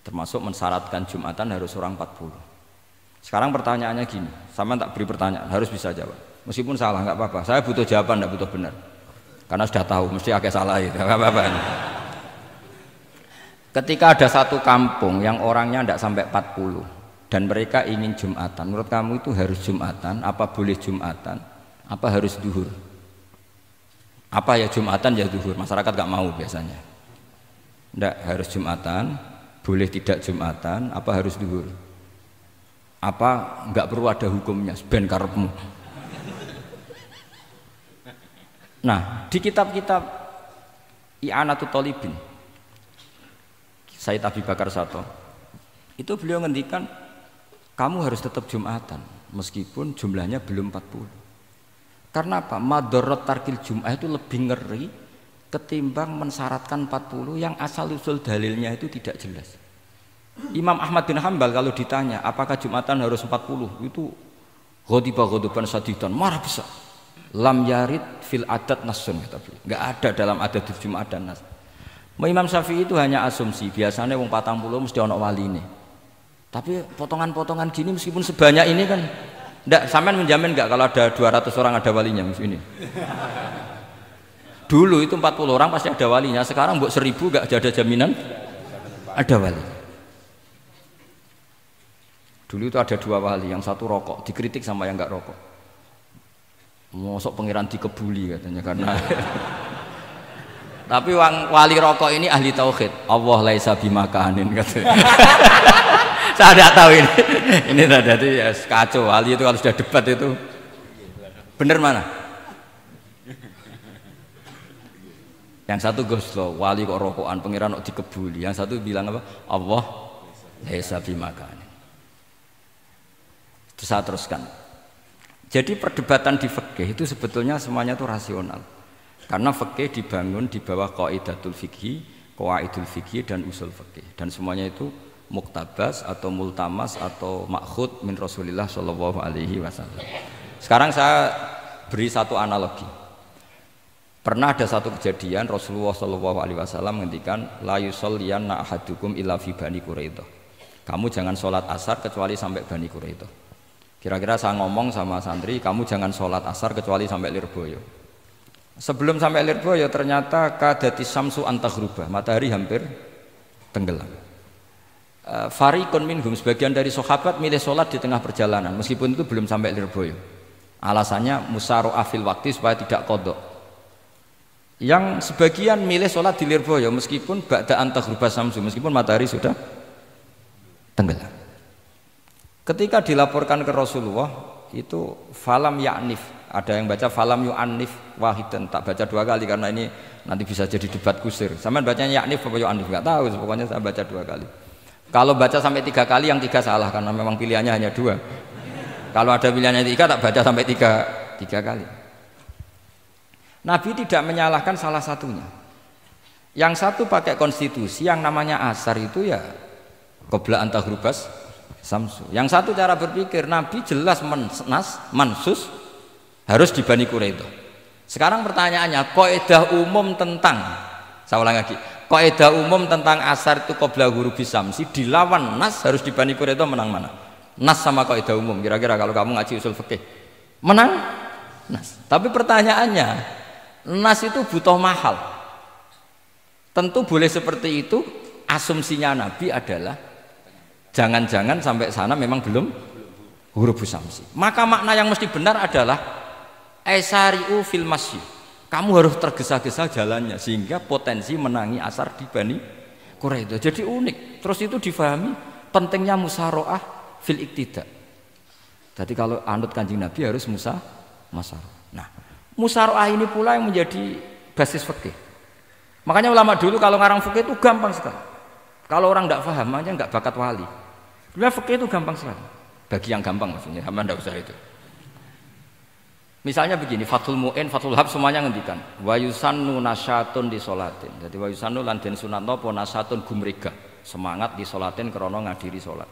termasuk mensyaratkan Jumatan harus orang 40. Sekarang pertanyaannya gini, sama tak beri pertanyaan, harus bisa jawab. Meskipun salah nggak apa-apa, saya butuh jawaban, nggak butuh benar, karena sudah tahu mesti agak salah itu, nggak apa-apa. Ketika ada satu kampung yang orangnya tidak sampai 40 dan mereka ingin Jumatan, menurut kamu itu harus Jumatan, apa boleh Jumatan, apa harus duhur? Apa ya Jumatan ya duhur? Masyarakat nggak mau biasanya. Tidak harus Jumatan, boleh tidak Jumatan, apa harus duhur? Apa nggak perlu ada hukumnya? Ben karepmu. Nah, di kitab-kitab I'anatut Thalibin, Sayyid Abi Bakar Sato, itu beliau ngendikan kamu harus tetap Jumatan meskipun jumlahnya belum 40. Karena apa? Madharat tarkil Jum'ah itu lebih ngeri ketimbang mensyaratkan 40 yang asal usul dalilnya itu tidak jelas. Imam Ahmad bin Hanbal kalau ditanya apakah Jumatan harus 40, itu ghadiba ghadaban sadidan, marah besar. Lam yarid fil adat nasun, enggak ada dalam adat Jumat dan nas. Imam Syafi'i itu hanya asumsi, biasanya wong 40 mesti ana waline. Tapi potongan-potongan gini meskipun sebanyak ini kan enggak, sampean menjamin enggak kalau ada 200 orang ada walinya ini? Dulu itu 40 orang pasti ada walinya, sekarang buat 1000 enggak ada jaminan ada wali. Dulu itu ada 2 wali, yang satu rokok, dikritik sama yang enggak rokok. Mosok pangeran dikebuli katanya karena tapi wali rokok ini ahli tauhid. Allah laisa bimakanin katanya. Saya tidak tahu ini. Ini tadi ya kacau. Wali itu kalau sudah debat itu benar mana? Yang satu goslo, wali kok rokokan, pangeran kok dikebuli. Yang satu bilang apa? Allah laisa bimakanin. Itu saya teruskan. Jadi perdebatan di fikih itu sebetulnya semuanya itu rasional. Karena fikih dibangun di bawah qaidatul fikhi, qawaidul fikhi dan usul fikih. Dan semuanya itu muktabas atau multamas atau makhud min Rasulillah sallallahu alaihi wasallam. Sekarang saya beri satu analogi. Pernah ada satu kejadian Rasulullah sallallahu alaihi wasallam menghentikan la yusalliyanna ahadukum illa fi Bani Quraidah. Kamu jangan sholat asar kecuali sampai Bani Quraidah. Kira-kira saya ngomong sama santri, kamu jangan sholat asar kecuali sampai Lirboyo. Sebelum sampai Lirboyo ternyata kadati samsu antaghrubah, matahari hampir tenggelam. Fariqun minhum, sebagian dari sahabat milih sholat di tengah perjalanan meskipun itu belum sampai Lirboyo. Alasannya musyaroah fil waktu supaya tidak kodok. Yang sebagian milih sholat di Lirboyo meskipun ba'da antaghrubah samsu, meskipun matahari sudah tenggelam. Ketika dilaporkan ke Rasulullah itu falam ya'nif, ada yang baca falam yu'annif wahidan, tak baca 2 kali karena ini nanti bisa jadi debat kusir. Sampean bacanya ya'nif apa yu'annif enggak tahu, pokoknya saya baca 2 kali. Kalau baca sampai 3 kali yang 3 salah karena memang pilihannya hanya 2. Kalau ada pilihannya 3 tak baca sampai 3 kali. Nabi tidak menyalahkan salah satunya. Yang satu pakai konstitusi yang namanya asar itu ya qabla antaghrubas samsu. Yang satu cara berpikir Nabi jelas mansus harus di Bani Quraidah. Sekarang pertanyaannya, kaidah umum tentang, saya ulang lagi, kaidah umum tentang asar itu qabla ghurubis samsi dilawan nas harus di Bani Quraidah, menang mana? Nas sama kaidah umum. Kira-kira kalau kamu ngaji usul fikih, menang nas. Tapi pertanyaannya, nas itu butuh mahal. Tentu boleh seperti itu. Asumsinya Nabi adalah jangan-jangan sampai sana memang belum ghurubus samsi. Maka makna yang mesti benar adalah aisariu fil masyi. Kamu harus tergesa-gesa jalannya sehingga potensi menangi asar di Bani Quraidah. Jadi unik. Terus itu difahami pentingnya musyaroah fil iktida. Jadi kalau anut Kanjeng Nabi harus musyaroah. Nah, musyaroah ini pula yang menjadi basis fikih. Makanya ulama dulu kalau ngarang fikih itu gampang sekali. Kalau orang tidak paham aja nggak bakat wali. Sebenarnya fikih itu gampang sekali. Bagi yang gampang maksudnya, sama tidak usah itu. Misalnya begini, Fathul Mu'in, Fathul Hab semuanya ngendikan wa yusannu nasyatun di sholatin. Jadi wa yusannu lan den sunatno apa nasyatun gumregah, semangat di sholatin krana ngadiri salat.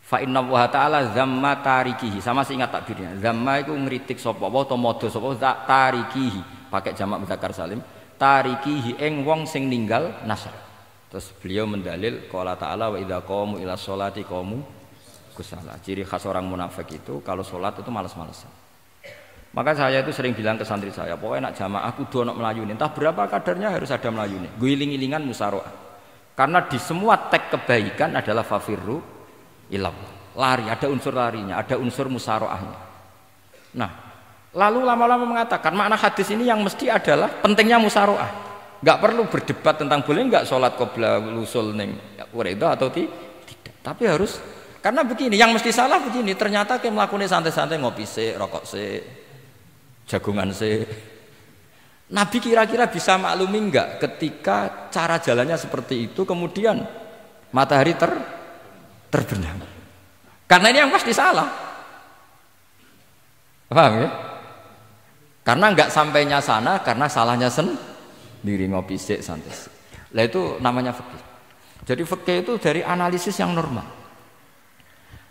Fa inna wa ta'ala zamma tarikihi, sama sih ingat takbirnya. Zamma itu ngritik sapa wa ta modho sapa tarikihi, pakai jamak mudzakkar salim. Tarikihi ing wong sing ninggal nasyat. Terus beliau mendalil qala ta'ala wa idza qamu ila sholati qamu kusala. Ciri khas orang munafik itu kalau sholat itu malas-malasan. Maka saya itu sering bilang ke santri saya, pokoknya nak jamaah kudu ono melayuni, entah berapa kadarnya harus ada melayuni. Guling-gilingan musyaroah. Karena di semua teks kebaikan adalah fafirru ilallah. Lari, ada unsur larinya, ada unsur musyaroahnya. Nah, lalu lama-lama mengatakan makna hadis ini yang mesti adalah pentingnya musyaroah. Enggak perlu berdebat tentang boleh enggak sholat qabla usul ning Quraidah atau tidak. Tapi harus, karena begini, yang mesti salah begini, ternyata kayak melakukan santai-santai ngopi sih, rokok sih, jagungan sih. Nabi kira-kira bisa maklumi enggak ketika cara jalannya seperti itu kemudian matahari terbenam. Karena ini yang pasti salah. Paham ya? Karena enggak sampainya sana karena salahnya diri ngopi sik santai. Lah itu namanya fikih. Jadi fikih itu dari analisis yang normal.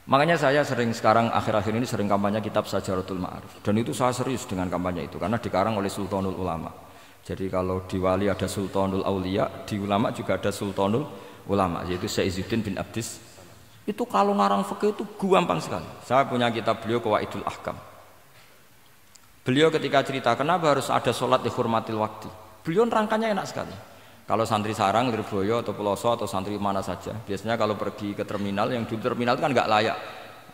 Makanya saya sering sekarang akhir-akhir ini sering kampanye kitab Sajaratul Ma'arif. Dan itu saya serius dengan kampanye itu karena dikarang oleh Sultanul Ulama. Jadi kalau di wali ada Sultanul Aulia, di ulama juga ada Sultanul Ulama, yaitu Syekh Izzuddin bin Abdis Itu kalau ngarang fikih itu gampang sekali. Saya punya kitab beliau Qawaidul Ahkam. Beliau ketika cerita kenapa harus ada sholat dihormatil waktu, beliau nerangkannya enak sekali. Kalau santri sarang, Lirboyo atau Peloso atau santri mana saja, biasanya kalau pergi ke terminal, yang dulu terminal itu kan nggak layak,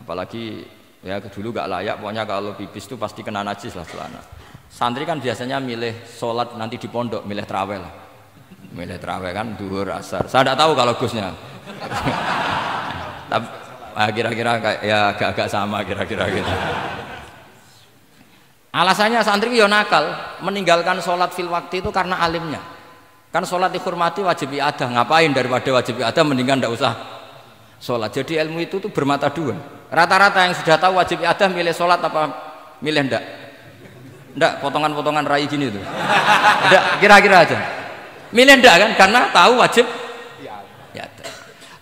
apalagi ya dulu nggak layak, pokoknya kalau pipis itu pasti kena najis lah celana. Santri kan biasanya milih sholat nanti di pondok, milih terawih lah, milih terawih kan duhur asar. Saya tidak tahu kalau Gusnya, tapi kira-kira ya agak-agak sama kira-kira gitu. Alasannya santri yo nakal, meninggalkan sholat fil waktu itu karena alimnya. Kan sholat dihormati wajib iadah, ngapain daripada wajib iadah mendingan tidak usah sholat. Jadi ilmu itu tuh bermata dua. Rata-rata yang sudah tahu wajib iadah milih sholat apa milih ndak? Ndak, potongan-potongan rai gini tuh. Ndak, kira-kira aja. Milih ndak kan karena tahu wajib iadah.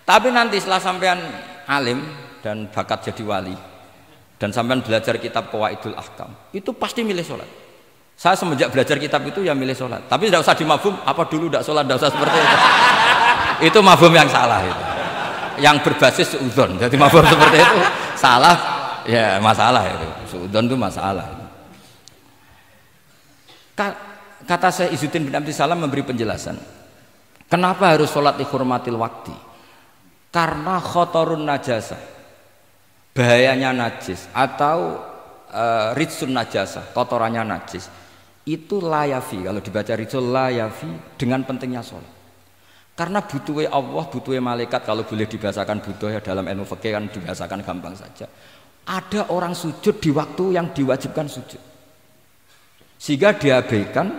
Tapi nanti setelah sampean alim dan bakat jadi wali dan sampean belajar kitab Qawaidul Ahkam, itu pasti milih sholat. Saya semenjak belajar kitab itu ya milih sholat. Tapi tidak usah dimafhum, apa dulu tidak sholat, tidak usah seperti itu. Itu mafhum yang salah itu. Yang berbasis suudzon. Jadi mafhum seperti itu salah, ya masalah itu. Suudzon itu masalah. Kata saya Izzuddin bin Abdis Salam memberi penjelasan. Kenapa harus sholat dihormatil waktu? Karena khotorun najasa, bahayanya najis atau ritsun najasa, kotorannya najis. Itu layafi, kalau dibaca ritsul layafi dengan pentingnya sholat. Karena butuhnya Allah, butuhnya malaikat, kalau boleh dibahasakan butuh ya dalam ilmu fikih kan dibahasakan gampang saja. Ada orang sujud di waktu yang diwajibkan sujud, sehingga diabaikan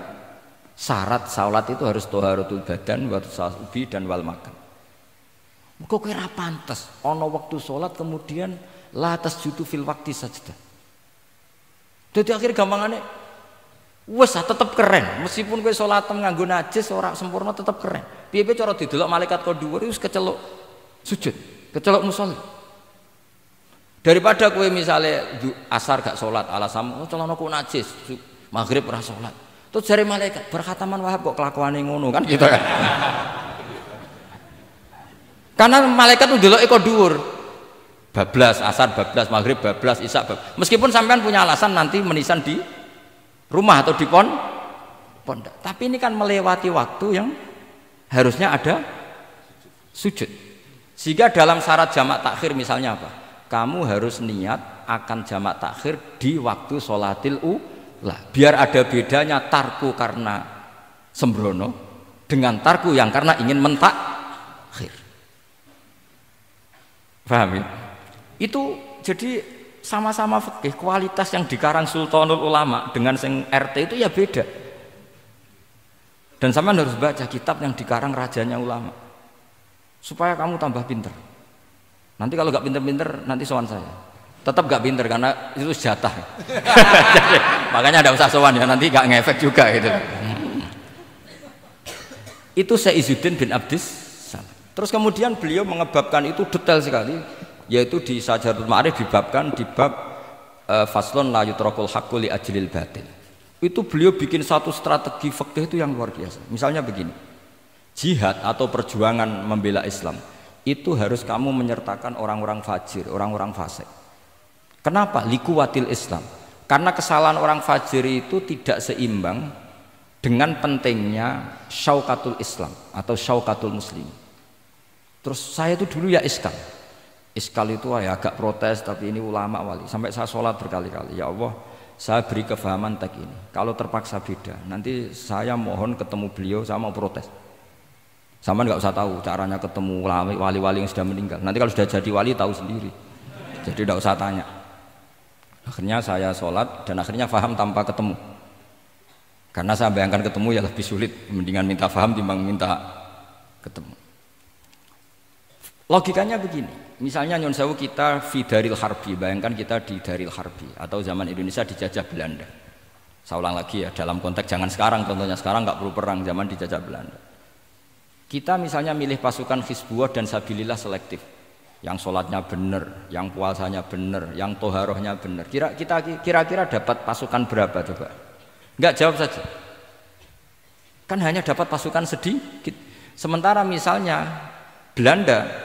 syarat sholat itu harus toharatul badan, wa tasawubi dan wal makan. Kok kira pantas ono waktu sholat kemudian la tasjudu fil waktu sajdah. Jadi akhir gampangannya wes tetap keren, meskipun kowe salat nganggo najis ora sempurna tetap keren. Piye-piye cara didelok malaikat kok dhuwur wis keceluk sujud, keceluk musolli. Daripada kowe misale asar gak salat alasan celanaku najis, maghrib ora salat. Terus jare malaikat berkhataman Wahab kok kelakuane ngono kan gitu kan. Karena malaikat ndeloke kok dhuwur. Bablas, asar bablas, maghrib bablas, isya bablas. Meskipun sampean punya alasan nanti menisan di rumah atau di pondok, tapi ini kan melewati waktu yang harusnya ada sujud. Sehingga dalam syarat jamak takhir misalnya apa? Kamu harus niat akan jamak takhir di waktu sholatil ula. Biar ada bedanya tarku karena sembrono dengan tarku yang karena ingin mentakhir. Paham ya? Itu jadi sama-sama fikih, kualitas yang dikarang Sultanul Ulama dengan sing RT itu ya beda. Dan sampean harus baca kitab yang dikarang rajanya ulama supaya kamu tambah pinter. Nanti kalau gak pinter-pinter nanti sowan saya. Tetap gak pinter karena itu jatah. Jadi, makanya ada usah sowan ya, nanti gak ngefek juga gitu. Itu Syekh Izzuddin bin Abdis Salam. Terus kemudian beliau mengebabkan itu detail sekali, yaitu di Sajaratul Ma'arif dibabkan di bab faslon la yutrakul haqqu li ajlil batil. Itu beliau bikin satu strategi fikih itu yang luar biasa. Misalnya begini, jihad atau perjuangan membela Islam itu harus kamu menyertakan orang-orang fajir, orang-orang fasik. Kenapa? Likuwatil Islam. Karena kesalahan orang fajir itu tidak seimbang dengan pentingnya syaukatul Islam atau syaukatul muslim. Terus saya itu dulu ya iskal itu ya agak protes, tapi ini ulama wali. Sampai saya sholat berkali-kali, ya Allah, saya beri kefahaman tag ini. Kalau terpaksa beda, nanti saya mohon ketemu beliau, saya mau protes. Sama nggak usah tahu caranya ketemu wali-wali yang sudah meninggal. Nanti kalau sudah jadi wali tahu sendiri. Jadi tidak usah tanya. Akhirnya saya sholat dan akhirnya faham tanpa ketemu. Karena saya bayangkan ketemu ya lebih sulit. Mendingan minta faham timbang minta ketemu. Logikanya begini, misalnya Nyon Sewu kita di Daril Harbi, bayangkan kita di Daril Harbi atau zaman Indonesia dijajah Belanda. Saya ulang lagi ya, dalam konteks jangan sekarang, contohnya sekarang nggak perlu perang, zaman dijajah Belanda. Kita misalnya milih pasukan Hizbullah dan Sabilillah selektif, yang sholatnya benar, yang puasanya benar, yang toharohnya benar. Kira-kira dapat pasukan berapa coba? Nggak, jawab saja. Kan hanya dapat pasukan sedikit. Sementara misalnya Belanda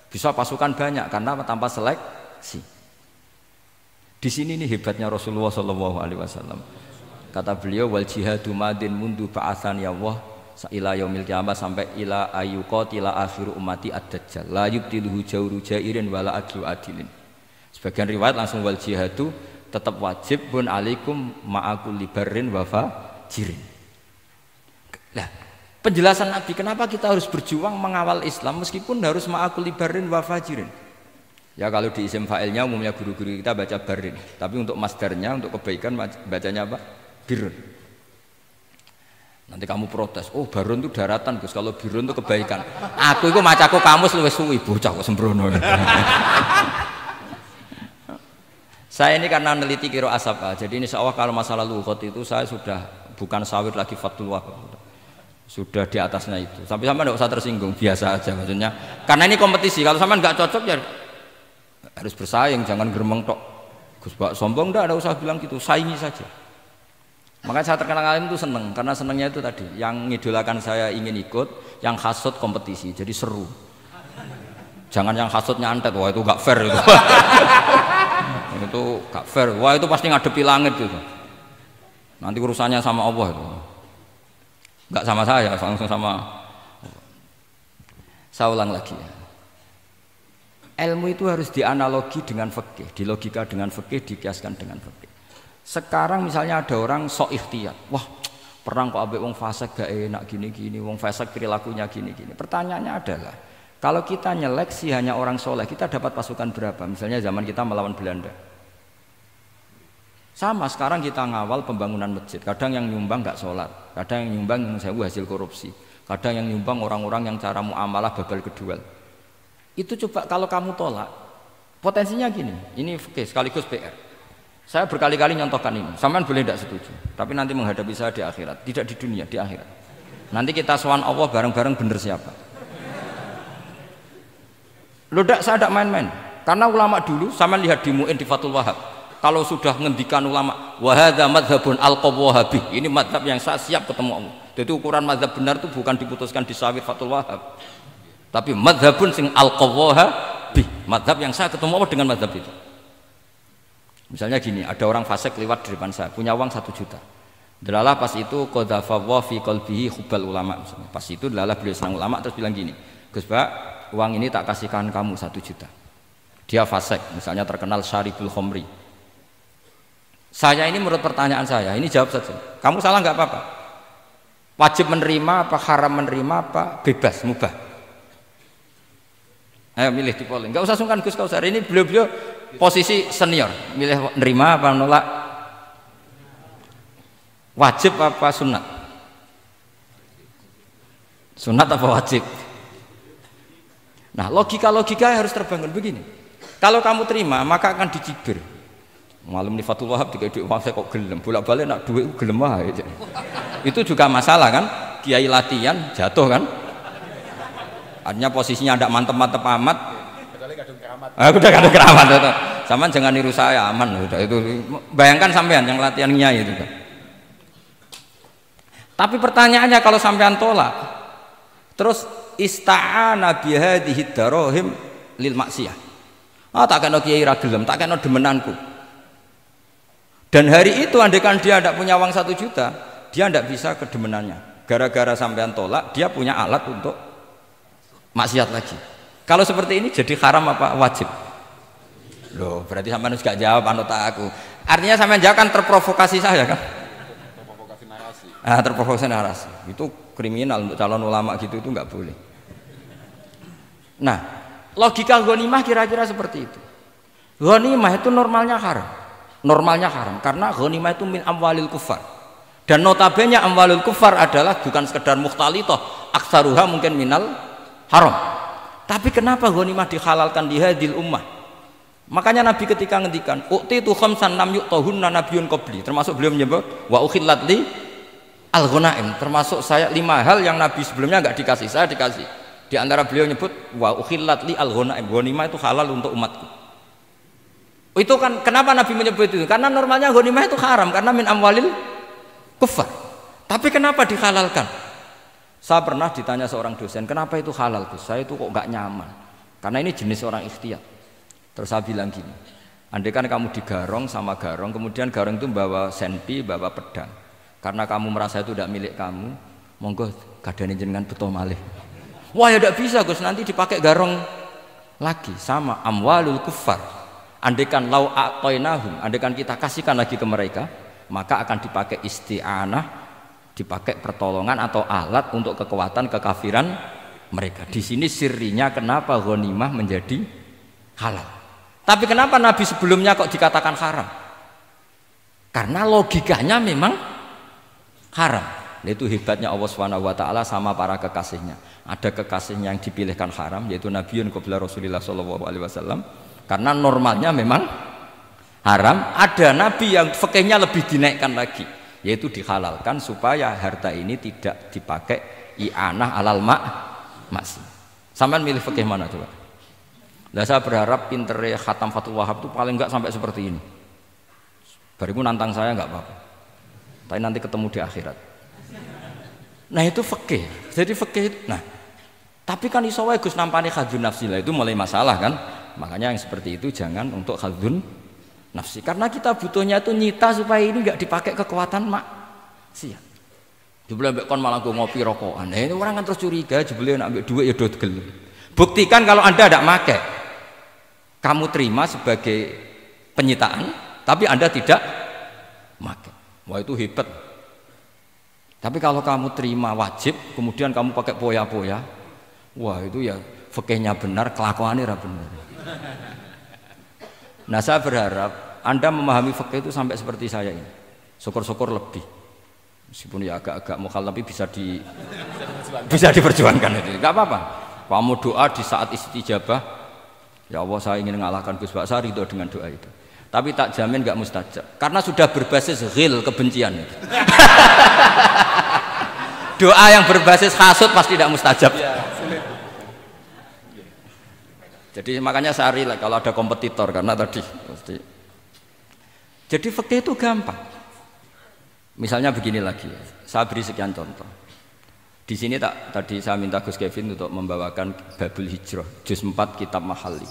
Bisa pasukan banyak karena tanpa seleksi. Di sini nih hebatnya Rasulullah Shallallahu Alaihi Wasallam. Kata beliau wal jihadu madin mundu ba'atsan ya Allah ila yaumil qiyamah sampai ila ayyuqatila akhiru ummati ad-dajjal la yubtiluhu jawru jairin wala adlu adilin. Sebagian riwayat langsung wal jihadu tetap wajib pun alaikum ma'akul libarin wa fajirin. Nah, penjelasan Nabi kenapa kita harus berjuang mengawal Islam meskipun harus ma'akul libarin wa fajirin. Ya kalau di isim fa'ilnya umumnya guru-guru kita baca barin, tapi untuk masdarnya untuk kebaikan bacanya apa? Birun. Nanti kamu protes, oh barun itu daratan Gus, kalau birun itu kebaikan. Aku itu macaku kamus luwih suwi bocah kok sembrono. Saya ini karena meneliti kiro asap, jadi ini seolah kalau masalah lughat itu saya sudah bukan sawir lagi Fathul Wahab. Sudah di atasnya itu. Sampai sama enggak usah tersinggung, biasa aja maksudnya. Karena ini kompetisi, kalau sama enggak cocok ya harus bersaing, jangan geremeng tok. Gus Pak sombong enggak usah bilang gitu, saingi saja. Makanya saya terkenal alim itu seneng, karena senengnya itu tadi, yang ngidolakan saya ingin ikut, yang hasut kompetisi, jadi seru. Jangan yang hasutnya antet, wah itu gak fair itu. Itu gak fair, wah itu pasti ngadepi langit itu. Nanti urusannya sama Allah itu. Gak sama saya, langsung sama. Saya ulang lagi ya. Ilmu itu harus dianalogi dengan fikih, dilogika dengan fikih, dikiaskan dengan fikih. Sekarang misalnya ada orang sok ikhtiyat, wah perang kok ambek wong fasik gak enak gini-gini, wong fasik perilakunya gini-gini. Pertanyaannya adalah, kalau kita nyeleksi hanya orang soleh, kita dapat pasukan berapa? Misalnya zaman kita melawan Belanda. Sama sekarang kita ngawal pembangunan masjid, kadang yang nyumbang gak sholat, kadang yang nyumbang yang sewu hasil korupsi, kadang yang nyumbang orang-orang yang cara muamalah babal kedua. Itu coba kalau kamu tolak, potensinya gini, ini oke, sekaligus PR. Saya berkali-kali nyontohkan ini, sampean boleh tidak setuju, tapi nanti menghadapi saya di akhirat, tidak di dunia, di akhirat. Nanti kita sowan Allah bareng-bareng bener siapa. Loh saya tidak main-main, karena ulama dulu, sampean lihat di Mu'in di Fathul Wahab, kalau sudah ngendikan ulama, wahadha madhabun al-qawwahabi, ini madhab yang saya siap ketemu Allah. Jadi ukuran madhab benar itu bukan diputuskan di sawit Fathul Wahab, tapi madhabun sing al-qawwahabi, madhab yang saya ketemu Allah dengan madhab itu. Misalnya gini, ada orang fasik lewat di depan saya, punya uang 1 juta. Delalah pas itu qadhafawa fi qalbihi hubbal ulama. Pas itu delalah beliau senang ulama terus bilang gini, Gus Pak, uang ini tak kasihkan kamu 1 juta. Dia fasik, misalnya terkenal syaribul khomri. Saya ini menurut pertanyaan saya, ini jawab saja. Kamu salah nggak apa-apa. Wajib menerima apa haram menerima apa bebas mubah. Ayo milih di polling. Nggak usah sungkan Gus Kausar. Ini beliau posisi senior. Milih nerima apa nolak? Wajib apa sunat? Sunat apa wajib? Nah logika harus terbangun begini. Kalau kamu terima maka akan dicibir. Malam di Fathul Wahab tiga duit uang saya kok gelem, bolak-balik nak duit gelem aja. Itu juga masalah kan? Kiai latihan jatuh kan? Artinya posisinya tidak mantep-mantep amat. Udah kadang keramat itu. Sama jangan niru saya aman udah itu. Bayangkan sampean yang latihan nyai itu kan. Tapi pertanyaannya kalau sampean tolak, terus ista'ana bihadhihi darahim lil maksiyah. Tak kena kiai ra gelem, tak kena demenanku. Dan hari itu andaikan dia tidak punya uang 1 juta, dia tidak bisa kedemenannya. Gara-gara sampean tolak, dia punya alat untuk maksiat lagi. Kalau seperti ini jadi haram apa wajib? Loh, berarti sampean harus gak jawab anut aku. Artinya sampean jawab kan terprovokasi saya kan? Terprovokasi narasi. Terprovokasi narasi. Itu kriminal untuk calon ulama gitu itu nggak boleh. Nah, logika ghanimah kira-kira seperti itu. Ghanimah itu normalnya haram. Normalnya haram karena ghanimah itu min amwalil kufar. Dan notabene amwalul kufar adalah bukan sekedar mukhtalithah, aksaruha mungkin minal haram. Tapi kenapa ghanimah dihalalkan di hadil ummah? Makanya Nabi ketika ngendikan uqtitu khamsan lam yuqtahunna nabiyyun qabli, termasuk beliau menyebut wa ukhillat li al-ghanaim, termasuk saya 5 hal yang Nabi sebelumnya enggak dikasih, saya dikasih. Di antara beliau nyebut wa ukhillat li al-ghanaim, ghanimah itu halal untuk umatku. Itu kan kenapa Nabi menyebut itu? Karena normalnya ghanimah itu haram karena min amwalil kufar. Tapi kenapa dihalalkan? Saya pernah ditanya seorang dosen, kenapa itu halal Gus? Saya itu kok nggak nyaman. Karena ini jenis orang ikhtiyat. Terus saya bilang gini, andai kan kamu digarong sama garong, kemudian garong itu bawa senpi, bawa pedang. Karena kamu merasa itu tidak milik kamu, monggo gadane jenengan beto malih. Wah ya tidak bisa Gus, nanti dipakai garong lagi. Sama amwalul kuffar. Andai kan lau a'toinahum, andai kan kita kasihkan lagi ke mereka, maka akan dipakai isti'anah, dipakai pertolongan atau alat untuk kekuatan kekafiran mereka. Di sini sirinya kenapa ghanimah menjadi halal. Tapi kenapa Nabi sebelumnya kok dikatakan haram? Karena logikanya memang haram. Itu hebatnya Allah SWT sama para kekasihnya. Ada kekasihnya yang dipilihkan haram, yaitu Nabiun qabla Rasulullah SAW. Karena normalnya memang haram. Ada Nabi yang fikihnya lebih dinaikkan lagi, yaitu dihalalkan supaya harta ini tidak dipakai i'anah alal maksi. Sampean milih fikih mana coba? Nah, saya berharap pintere Khatam Fathul Wahab itu paling enggak sampai seperti ini. Bariku nantang saya enggak apa-apa. Tapi nanti ketemu di akhirat. Nah itu fikih. Jadi fikih itu. Nah, tapi kan iso wae Gus nampani khadzun nafsi lah, itu mulai masalah kan. Makanya yang seperti itu jangan untuk khadzun nafsi. Karena kita butuhnya itu nyita supaya ini enggak dipakai kekuatan maksiat. Jebule mbek kon malah go ngopi rokokan. Nah, ini orang kan terus curiga jebule nek ambek dhuwit ya do gelem. Buktikan kalau Anda tidak pakai. Kamu terima sebagai penyitaan, tapi Anda tidak pakai. Wah itu hebat. Tapi kalau kamu terima wajib, kemudian kamu pakai poya-poya, wah itu ya fikihnya benar, kelakuannya benar. Nah saya berharap Anda memahami fikih itu sampai seperti saya ini. Syukur-syukur lebih. Meskipun ya agak-agak mukhalaf tapi bisa diperjuangkan itu. Enggak apa-apa. Kamu doa di saat istijabah. Ya Allah saya ingin mengalahkan Gus Baksa, ridho dengan doa itu. Tapi tak jamin gak mustajab. Karena sudah berbasis ghil, kebencian itu. Doa yang berbasis hasud pasti tidak mustajab. Jadi makanya saya rela kalau ada kompetitor karena tadi pasti. Jadi fikih itu gampang. Misalnya begini lagi, saya beri sekian contoh. Di sini tadi saya minta Gus Kevin untuk membawakan Babul Hijrah, juz 4 kitab Mahalli.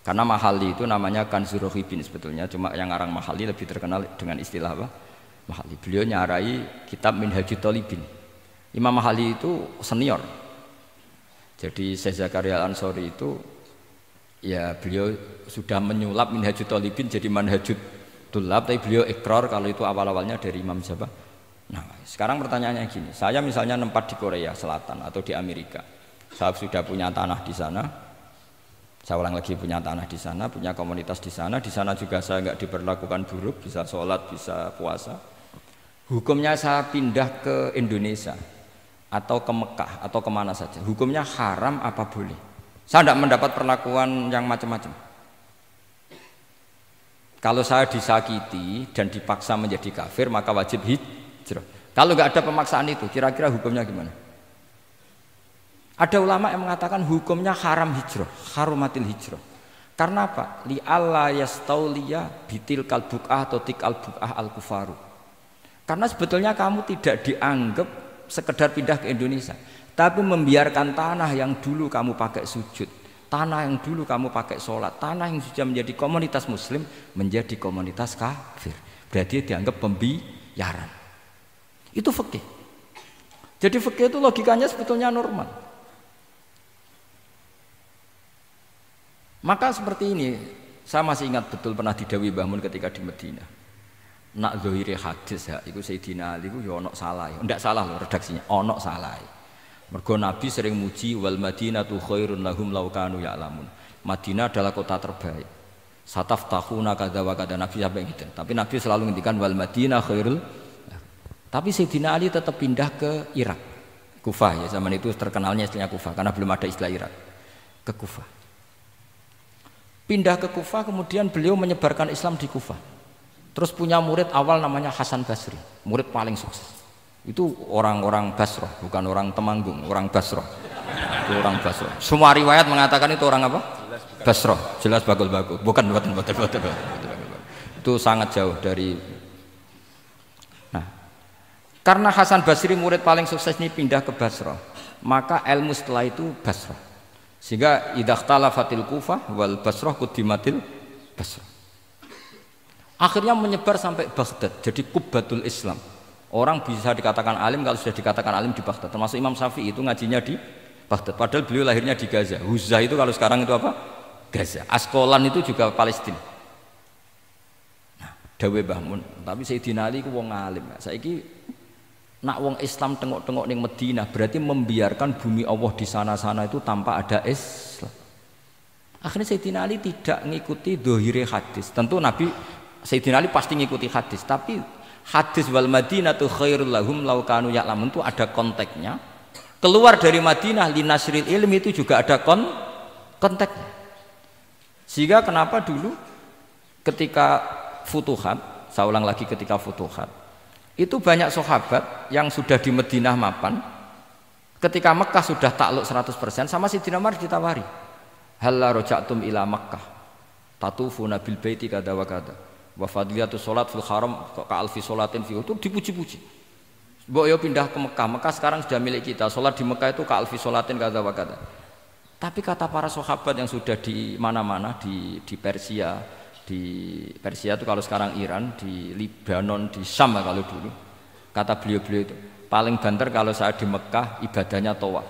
Karena Mahalli itu namanya Kanzur Rohibin sebetulnya, cuma yang ngarang Mahalli lebih terkenal dengan istilah apa? Mahalli. Beliau nyarai kitab Minhajut Thalibin. Imam Mahalli itu senior. Jadi Syekh Zakaria Al-Ansori itu ya beliau sudah menyulap Minhajut Thalibin jadi Manhajut Tulab, tapi beliau ikrar kalau itu awal-awalnya dari Imam Jabah. Nah, sekarang pertanyaannya gini, saya misalnya nempat di Korea Selatan atau di Amerika, saya sudah punya tanah di sana, saya ulang lagi punya tanah di sana, punya komunitas di sana juga saya nggak diperlakukan buruk, bisa sholat, bisa puasa. Hukumnya saya pindah ke Indonesia atau ke Mekah atau kemana saja, hukumnya haram apa boleh? Saya tidak mendapat perlakuan yang macam-macam. Kalau saya disakiti dan dipaksa menjadi kafir, maka wajib hijrah. Kalau nggak ada pemaksaan itu, kira-kira hukumnya gimana? Ada ulama yang mengatakan hukumnya haram hijrah, harumatil hijrah. Karena apa? Li alla yastauliya bitil kalbukah atau tikal bukah al kufaru. Karena sebetulnya kamu tidak dianggap sekedar pindah ke Indonesia, tapi membiarkan tanah yang dulu kamu pakai sujud, tanah yang dulu kamu pakai sholat, tanah yang sudah menjadi komunitas muslim menjadi komunitas kafir. Berarti dianggap pembiaran. Itu fikih. Jadi fikih itu logikanya sebetulnya normal. Maka seperti ini, saya masih ingat betul pernah didhawuhi Mbah Mun ketika di Madinah. Nak zahire hadis ya, iku Sayyidina Ali iku ya ono salah. Ndak salah loh redaksinya, ono salah. Mergo Nabi sering muji wal Madinatu khairun lahum law kanu ya'lamun. Madinah adalah kota terbaik. Sataftahuna kadza wa kadza, Nabi sampai gitu. Tapi Nabi selalu ngendikan wal Madinah khairul. Tapi Sayyidina Ali tetap pindah ke Irak, Kufah ya, zaman itu terkenalnya istilahnya Kufah karena belum ada istilah Irak. Ke Kufah. Pindah ke Kufah, kemudian beliau menyebarkan Islam di Kufah. Terus punya murid awal namanya Hasan Basri, murid paling sukses. Itu orang-orang Basrah, bukan orang Temanggung, orang Basrah. Itu orang Basrah. Semua riwayat mengatakan itu orang apa? Basrah, jelas bagul-bagul. Bukan. Itu sangat jauh dari. Nah, karena Hasan Basri murid paling sukses ini pindah ke Basrah, maka ilmu setelah itu Basrah. Sehingga idza ikhtalafatil Kufah wal Basrah quddimatil Basrah. Akhirnya menyebar sampai Baghdad, jadi Qubbatul Islam. Orang bisa dikatakan alim kalau sudah dikatakan alim di Baghdad. Termasuk Imam Syafi'i itu ngajinya di Baghdad. Padahal beliau lahirnya di Gaza. Huzah itu kalau sekarang itu apa? Gaza. Askolan itu juga Palestina. Nah, dawe Mbah Mun. Tapi Sayyidina Ali ku wong alim. Saiki nak wong Islam tengok-tengok ning Madinah berarti membiarkan bumi Allah di sana-sana itu tanpa ada Islam. Akhirnya Sayyidina Ali tidak mengikuti dohire hadis. Tentu Nabi Sayyidina Ali pasti mengikuti hadis, tapi hadis wal Madinatu khairul lahum law kanu ya'lamun itu ada konteksnya. Keluar dari Madinah linasril ilmi itu juga ada konteksnya. Sehingga kenapa dulu ketika futuhat, saya ulang lagi ketika futuhat, itu banyak sahabat yang sudah di Madinah mapan, ketika Mekah sudah takluk 100% sama Sayyidina Umar ditawari, halla raja'tum ila Makkah tatufuna bil baiti kada wa kada wa fadliyatu sholat fil haram ka alfi sholatin fi, itu dipuji-puji. Mbok yo pindah ke Mekah, Mekah sekarang sudah milik kita, sholat di Mekah itu ka alfi sholatin kada wa kada. Tapi kata para sahabat yang sudah di mana-mana, di Persia itu kalau sekarang Iran, di Lebanon, di Syam kalau dulu, kata beliau-beliau itu paling banter kalau saya di Mekah ibadahnya tawaf,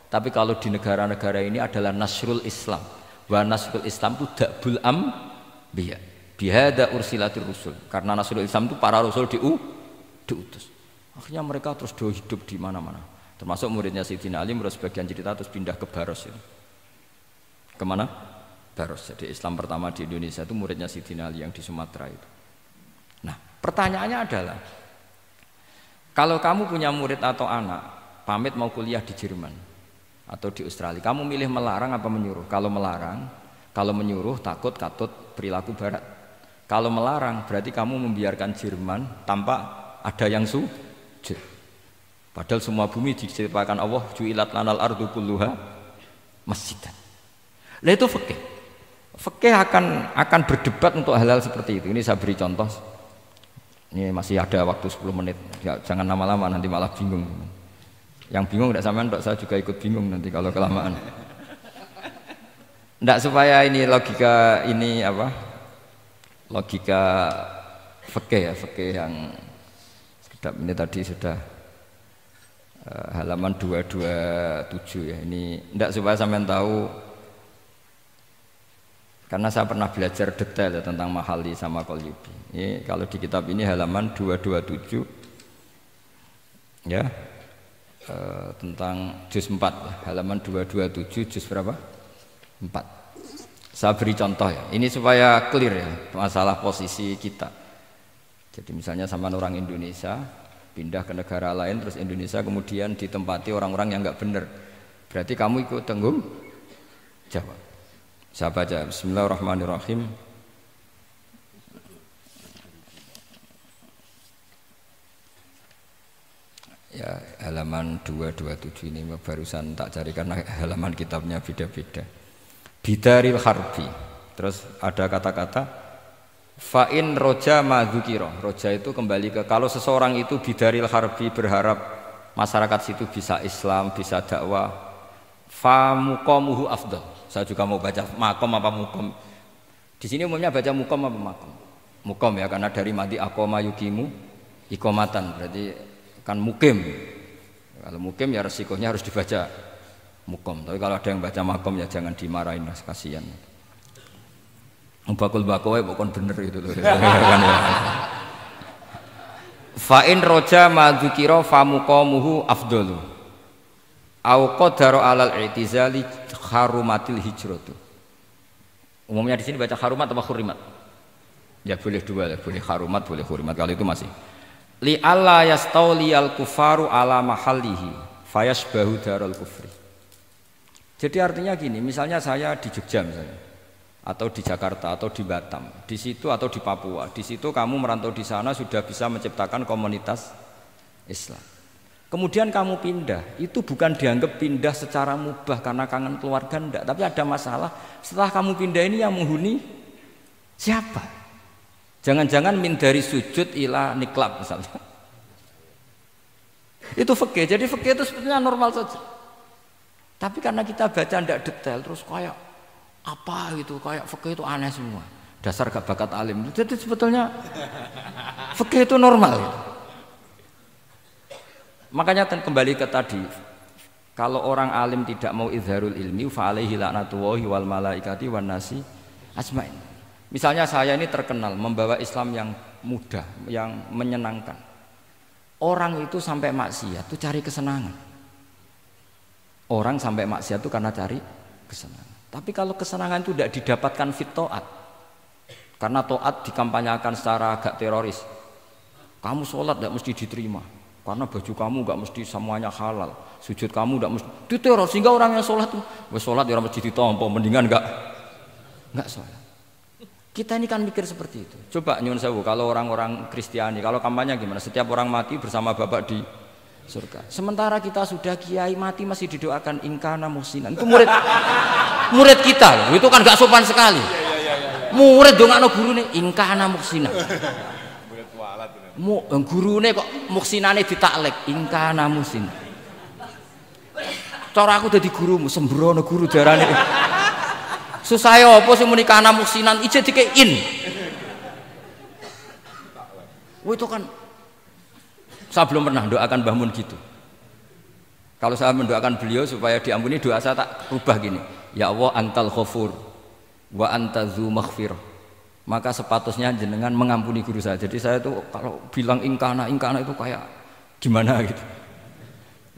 tapi kalau di negara-negara ini adalah nasrul Islam. Wa nasrul Islam itu da'bul ambiya bihada ursilatir rusul, karena nasrul Islam itu para rasul diutus. Akhirnya mereka terus hidup di mana-mana, termasuk muridnya Sayyidina Ali. Menurut sebagian cerita terus pindah ke Baros itu. Kemana? Baros. Jadi Islam pertama di Indonesia itu muridnya Sayyidina Ali yang di Sumatera itu. Nah, pertanyaannya adalah, kalau kamu punya murid atau anak pamit mau kuliah di Jerman atau di Australia, kamu milih melarang apa menyuruh? Kalau melarang, kalau menyuruh takut katut perilaku barat. Kalau melarang berarti kamu membiarkan Jerman tanpa ada yang sujud. Padahal semua bumi diciptakan Allah, ju'ilat lanal ardu kulluha masjidan. Lah itu fikih. Fikih akan berdebat untuk hal-hal seperti itu. Ini saya beri contoh. Ini masih ada waktu 10 menit. Ya, jangan lama-lama nanti malah bingung. Yang bingung tidak sampean, saya juga ikut bingung nanti kalau kelamaan. Tidak, supaya ini logika ini apa? Logika fikih ya, fikih yang sekedap ini tadi sudah halaman 227 ya. Ini tidak supaya sampean tahu, karena saya pernah belajar detail ya, tentang Mahalli sama Qalyubi. Ini kalau di kitab ini halaman 227 ya, tentang juz 4 ya, halaman 227 juz berapa? 4. Saya beri contoh ya, ini supaya clear ya masalah posisi kita. Jadi misalnya sama orang Indonesia pindah ke negara lain, terus Indonesia kemudian ditempati orang-orang yang nggak benar, berarti kamu ikut tanggung jawab. Saya baca, Bismillahirrahmanirrahim. Ya, halaman 227 ini barusan tak cari karena halaman kitabnya beda-beda. Bidaril harbi. Terus ada kata-kata fa'in roja madzukira. Roja itu kembali ke kalau seseorang itu bidaril harbi, berharap masyarakat situ bisa Islam, bisa dakwah, fa muqamuhu afdal. Saya juga mau baca makom apa mukom. Di sini umumnya baca mukom apa makom. Mukom ya, karena dari mati akoma yukimu ikomatan, berarti kan mukim. Kalau mukim ya resikonya harus dibaca mukom. Tapi kalau ada yang baca makom ya jangan dimarahin, mas, kasihan. Bakul bakowe bukan bener itu loh. Fa in roja madzukira fa muqamuhu afdalu. Au qadara alal i'tizali harumatil hijratu. Umumnya di sini baca harumat atau hurimat? Ya boleh dua, boleh harumat, boleh hurimat. Kalau itu masih li alla yastauli al kufaru ala mahallihi fayasbahu darul kufri. Jadi artinya gini, misalnya saya di Jogja misalnya, atau di Jakarta atau di Batam, di situ atau di Papua, di situ kamu merantau di sana sudah bisa menciptakan komunitas Islam. Kemudian kamu pindah, itu bukan dianggap pindah secara mubah karena kangen keluarga, enggak, tapi ada masalah. Setelah kamu pindah ini yang menghuni siapa? Jangan-jangan min dari sujud ila niklab misalnya. Itu fikih. Jadi fikih itu sebetulnya normal saja. Tapi karena kita baca tidak detail terus kayak apa gitu, kayak fikih itu aneh semua. Dasar gak bakat alim. Jadi sebetulnya fikih itu normal gitu. Makanya kembali ke tadi, kalau orang alim tidak mau izharul ilmi fa alaihi la'natullahi wal malaikati wan nasi ajmain. Misalnya saya ini terkenal membawa Islam yang mudah, yang menyenangkan. Orang itu sampai maksiat itu cari kesenangan. Orang sampai maksiat itu karena cari kesenangan. Tapi kalau kesenangan itu tidak didapatkan fit taat, karena taat dikampanyakan secara agak teroris. Kamu sholat tidak mesti diterima, karena baju kamu nggak mesti semuanya halal, sujud kamu tidak mesti diteror, sehingga orang yang sholat tuh, sholat ya orang mesti ditompo, mendingan nggak sholat. Kita ini kan mikir seperti itu. Coba nyuwun sewu, kalau orang-orang Kristiani, kalau kampanye gimana? Setiap orang mati bersama Bapak di surga. Sementara kita sudah kiai mati masih didoakan ingkana muhsinan. Itu murid kita loh. Itu kan gak sopan sekali. Murid dongakno gurune ingkana muhsinan. Gurune kok muhsinane ditaklek ingkana muhsinan. Cara aku dadi gurumu sembrono guru darane. Susah apa sing muni kana muhsinan ije dikein. Itu kan saya belum pernah doakan Mbah Mun gitu. Kalau saya mendoakan beliau supaya diampuni, doa saya tak rubah gini. Ya Allah antal ghafur wa anta dzu maghfirah. Maka sepatutnya jenengan mengampuni guru saya. Jadi saya itu kalau bilang ingkana itu kayak gimana gitu.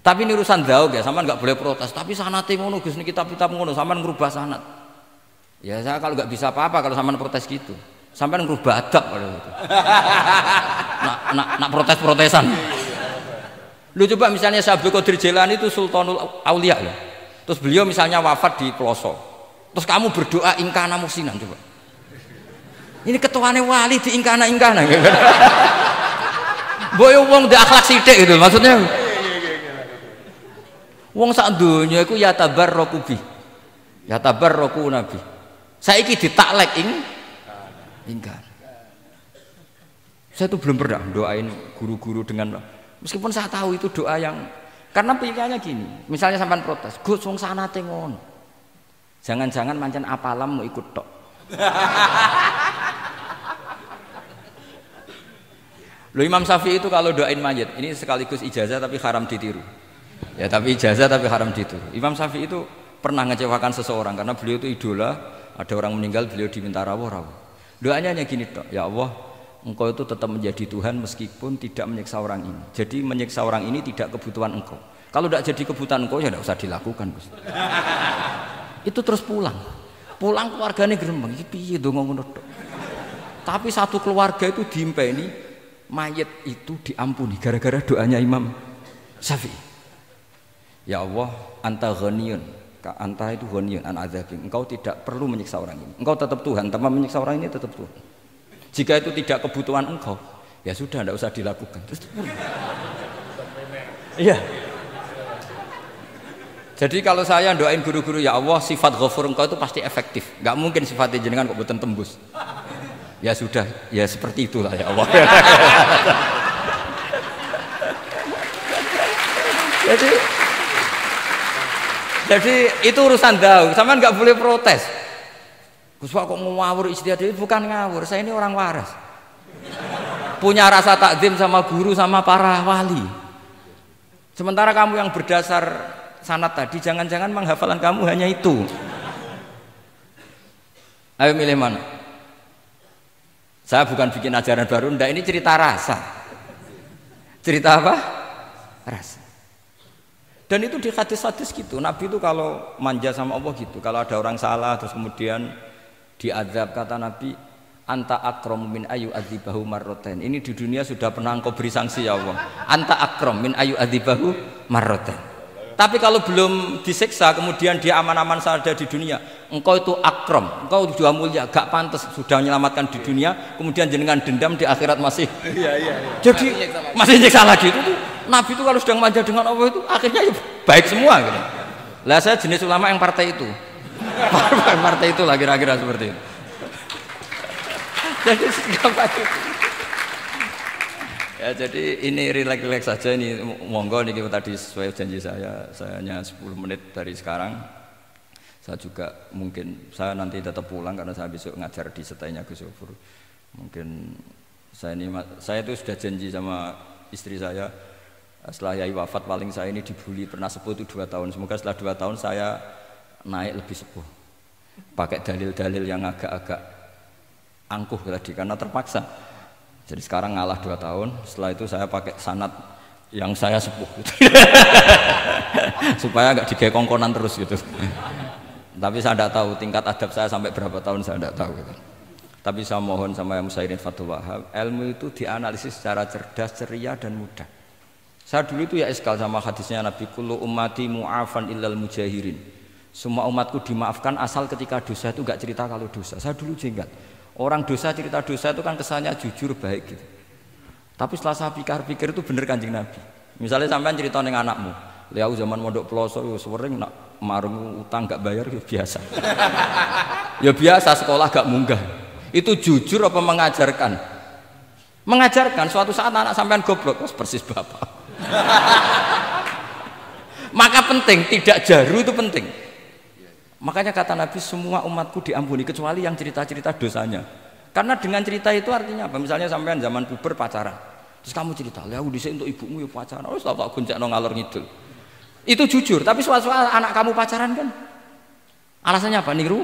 Tapi ini urusan zauk ya, sampean enggak boleh protes. Tapi sanate ngono Gus, niki kitab-kitab ngono, sampean ngrubah sanad. Ya saya kalau enggak bisa apa-apa kalau sampean protes gitu. Sampai ngerubah adab kalau gitu. nak protes-protesan. Lu coba misalnya Syekh Qadir Jailani itu Sultanul Aulia ya. Terus beliau misalnya wafat di Ploso. Terus kamu berdoa ingkana muhsinan coba. Ini ketuane wali di ingkana. Boyo wong ndek akhlak sithik gitu maksudnya. Wong sak donya iku ya tabarraku bi. Ya tabarraku nabi. Saiki ditaklek ingkar. Saya tuh belum pernah doain guru-guru dengan, meskipun saya tahu itu doa yang, karena pikirannya gini, misalnya sampean protes, Gus wong sanate ngono. Jangan-jangan mancen apalam mau ikut tok. Loh Imam Syafi'i itu kalau doain mayit, ini sekaligus ijazah tapi haram ditiru. Ya tapi ijazah tapi haram ditiru. Imam Syafi'i itu pernah ngecewakan seseorang karena beliau itu idola, ada orang meninggal beliau diminta rawuh-rawuh. Doanya hanya gini toh, ya Allah, Engkau itu tetap menjadi Tuhan meskipun tidak menyiksa orang ini. Jadi menyiksa orang ini tidak kebutuhan Engkau. Kalau tidak jadi kebutuhan Engkau ya tidak usah dilakukan. Itu terus pulang keluarganya gerembeng, iki piye donga ngono tok. Tapi satu keluarga itu diimpeni mayit itu diampuni gara-gara doanya Imam Syafi'i. Ya Allah, anta ghaniyun. Anta itu ghaniyun an adzabin. Engkau tidak perlu menyiksa orang ini. Engkau tetap Tuhan, tanpa menyiksa orang ini tetap Tuhan. Jika itu tidak kebutuhan engkau, ya sudah tidak usah dilakukan. Terus iya. Jadi kalau saya doain guru-guru ya Allah sifat ghafur engkau itu pasti efektif. Enggak mungkin sifatnya jenengan kok boten tembus. Ya sudah, ya seperti itulah ya Allah. Jadi itu urusan daun, sampean nggak boleh protes. Gus Pak kok ngawur istihad itu bukan ngawur, saya ini orang waras. Punya rasa takzim sama guru sama para wali. Sementara kamu yang berdasar sanad tadi, jangan-jangan menghafalan kamu hanya itu. Ayo milih mana? Saya bukan bikin ajaran baru, ndak, ini cerita rasa. Cerita apa? Rasa. Dan itu di hadis-hadis gitu, Nabi itu kalau manja sama Allah gitu, kalau ada orang salah terus kemudian diazab, kata Nabi, anta akram min ayu adzibahu marroten. Ini di dunia sudah pernah engkau beri sanksi ya Allah. Anta akram min ayu adzibahu marroten. Tapi kalau belum disiksa kemudian dia aman-aman saja di dunia, engkau itu akram, engkau sudah mulia, gak pantas sudah menyelamatkan di dunia, kemudian jenengan dendam di akhirat masih. Jadi masih nyiksa lagi itu tuh. Nabi itu kalau sedang manja dengan Allah itu akhirnya ya baik semua gitu. Lah saya jenis ulama yang partai itu. Partai itu lah kira-kira seperti itu. Jadi Ya jadi ini relax saja ini monggo niki tadi sesuai janji saya hanya 10 menit dari sekarang. Saya juga mungkin saya nanti tetap pulang karena saya besok ngajar di setainya Gus Yofur. Mungkin saya itu sudah janji sama istri saya setelah Yai wafat paling saya ini dibully pernah sepuh itu 2 tahun. Semoga setelah 2 tahun saya naik lebih sepuh. Pakai dalil-dalil yang agak-agak angkuh tadi karena terpaksa. Jadi sekarang ngalah 2 tahun, setelah itu saya pakai sanad yang saya sepuh gitu. Supaya nggak digekongkonan terus gitu. Tapi saya tidak tahu tingkat adab saya sampai berapa tahun saya tidak tahu gitu. Tapi saya mohon sama yang Musairin Fathul Wahab, ilmu itu dianalisis secara cerdas, ceria dan mudah. Saya dulu itu ya eskal sama hadisnya Nabi kullu ummati mu'afan illal mujahirin. Semua umatku dimaafkan asal ketika dosa itu nggak cerita kalau dosa. Saya dulu jenggat. Orang dosa cerita dosa itu kan kesannya jujur baik gitu. Tapi setelah saya pikir-pikir itu bener Kanjeng Nabi. Misalnya sampean cerita dengan anakmu, lihat zaman mondok peloso sering nak marung utang gak bayar ya biasa. Ya biasa sekolah gak munggah. Itu jujur apa mengajarkan? Mengajarkan suatu saat anak sampean goblok persis bapak. Maka penting tidak jaru itu penting. Makanya kata Nabi semua umatku diampuni kecuali yang cerita-cerita dosanya. Karena dengan cerita itu artinya apa? Misalnya sampean zaman puber pacaran. Terus kamu cerita, "Lah dhisik untuk ibumu ya pacaran." Wis tak goncekno ngalor ngidul. Itu jujur, tapi soal anak kamu pacaran kan alasannya apa? Niru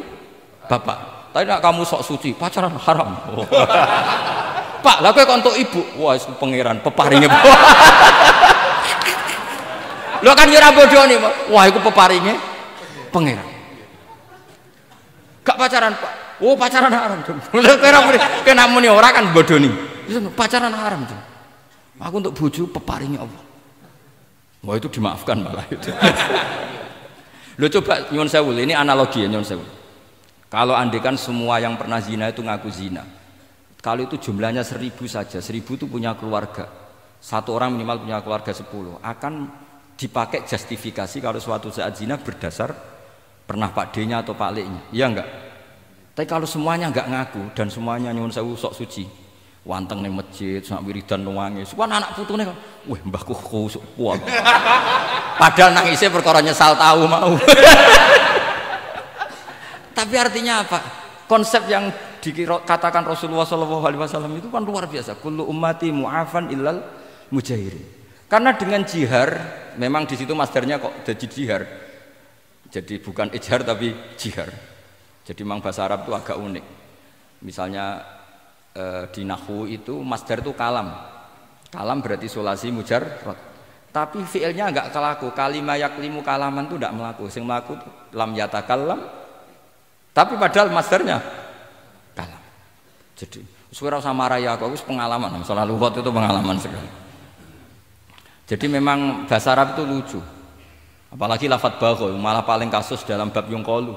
bapak. Tapi nak kamu sok suci, pacaran haram. Oh. Pak, lah kowe kok untuk ibu. Wah, itu pangeran peparinge. Lho kan yo ora bodoni, wah iku peparinge pangeran. Gak pacaran Pak, oh pacaran haram dong. Kena muni ora kan bodoni. Pacaran haram dong. Aku untuk bojo peparingnya Allah. Wah itu dimaafkan malah itu. Lo coba nyuwun sewu, ini analogi ya nyuwun sewu. Kalau andekan semua yang pernah zina itu ngaku zina, kalau itu jumlahnya 1000 saja, 1000 itu punya keluarga. Satu orang minimal punya keluarga 10, akan dipakai justifikasi kalau suatu saat zina berdasar pernah Pak D-nya atau Pak L-nya, iya enggak? Tapi kalau semuanya enggak ngaku dan semuanya nyuwun sewu sok suci, wanteng ning masjid, sak wiridan nangis, kan anak putune kok, wah mbahku khusuk kuat. Padahal nangisnya perkara nyesal tahu mau. Tapi artinya apa? Konsep yang dikatakan Rasulullah SAW itu kan luar biasa. Kullu ummati mu'afan illal mujahirin. Karena dengan jihar, memang di situ masdarnya kok jadi jihar. Jadi bukan ijhar tapi jihar. Jadi memang bahasa Arab itu agak unik. Misalnya di nahwu itu masdar itu kalam. Kalam berarti sulasi mujarrad. Tapi fiilnya enggak kelaku. Kalimah yaklimu kalaman itu enggak melaku. Sing melaku lam yatakallam. Tapi padahal masdarnya kalam. Jadi suara sama raya kok pengalaman. Masalah lughat itu pengalaman sekali. Jadi memang bahasa Arab itu lucu. Apalagi lafadz bagho malah paling kasus dalam bab yungqolu.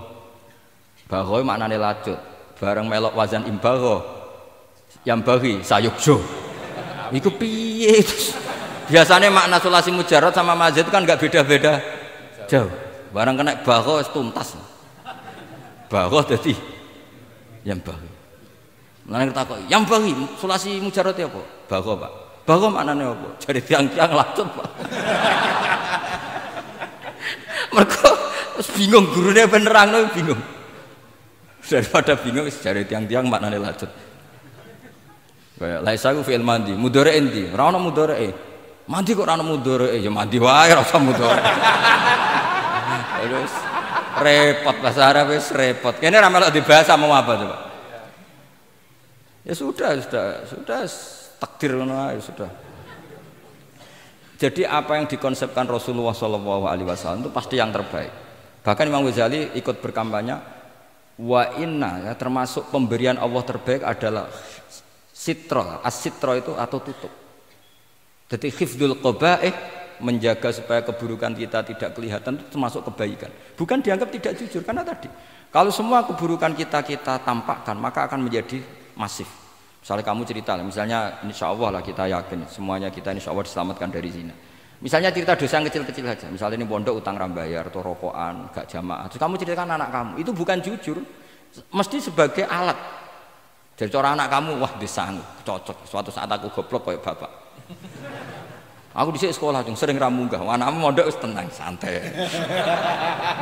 Bagho maknane lacut. Bareng melok wazan imbagho yang bagi sayukjo. Iku piye? Biasanya makna sulasi mujarrad sama mazid itu kan enggak beda-beda jauh. Bareng kena bagho tuntas. Bagho dadi yang bagi. Mulane takok, yang bagi sulasi mujarrad apa? Bagho, Pak. Bagho maknane apa? Jadi tiang-tiang lacut, Pak. Mereka bingung, gurunya penerang bingung. Daripada bingung, cari tiang-tiang maknanya lacut. Laisa ku fi'il mandi, mudhari endi? Ora ono mudhari. Mandi kok ora ono mudhari? Ya mandi wae ora usah mudhari. Terus repot bahasa Arab wis repot. Kene ra melok dibahas mau apa coba? Ya sudah takdir ngono ae sudah. Jadi apa yang dikonsepkan Rasulullah SAW itu pasti yang terbaik. Bahkan Imam Ghazali ikut berkampanye, wa inna ya, termasuk pemberian Allah terbaik adalah sitro. As-sitro itu atau tutup. Jadi hifdzul qaba'ih, menjaga supaya keburukan kita tidak kelihatan itu termasuk kebaikan. Bukan dianggap tidak jujur karena tadi kalau semua keburukan kita tampakkan maka akan menjadi masif. Misalnya kamu cerita, misalnya insya Allah lah kita yakin semuanya kita insya Allah diselamatkan dari zina. Misalnya cerita dosa yang kecil-kecil saja, misalnya ini pondok utang rambayar atau rokokan, gak jamaah. Terus kamu ceritakan anak kamu, itu bukan jujur, mesti sebagai alat. Jadi orang anak kamu, wah disanggup, cocok. Suatu saat aku goblok kayak bapak. Aku dhisik sekolah cung sering ra munggah. Anakmu mondok wis tenang, santai.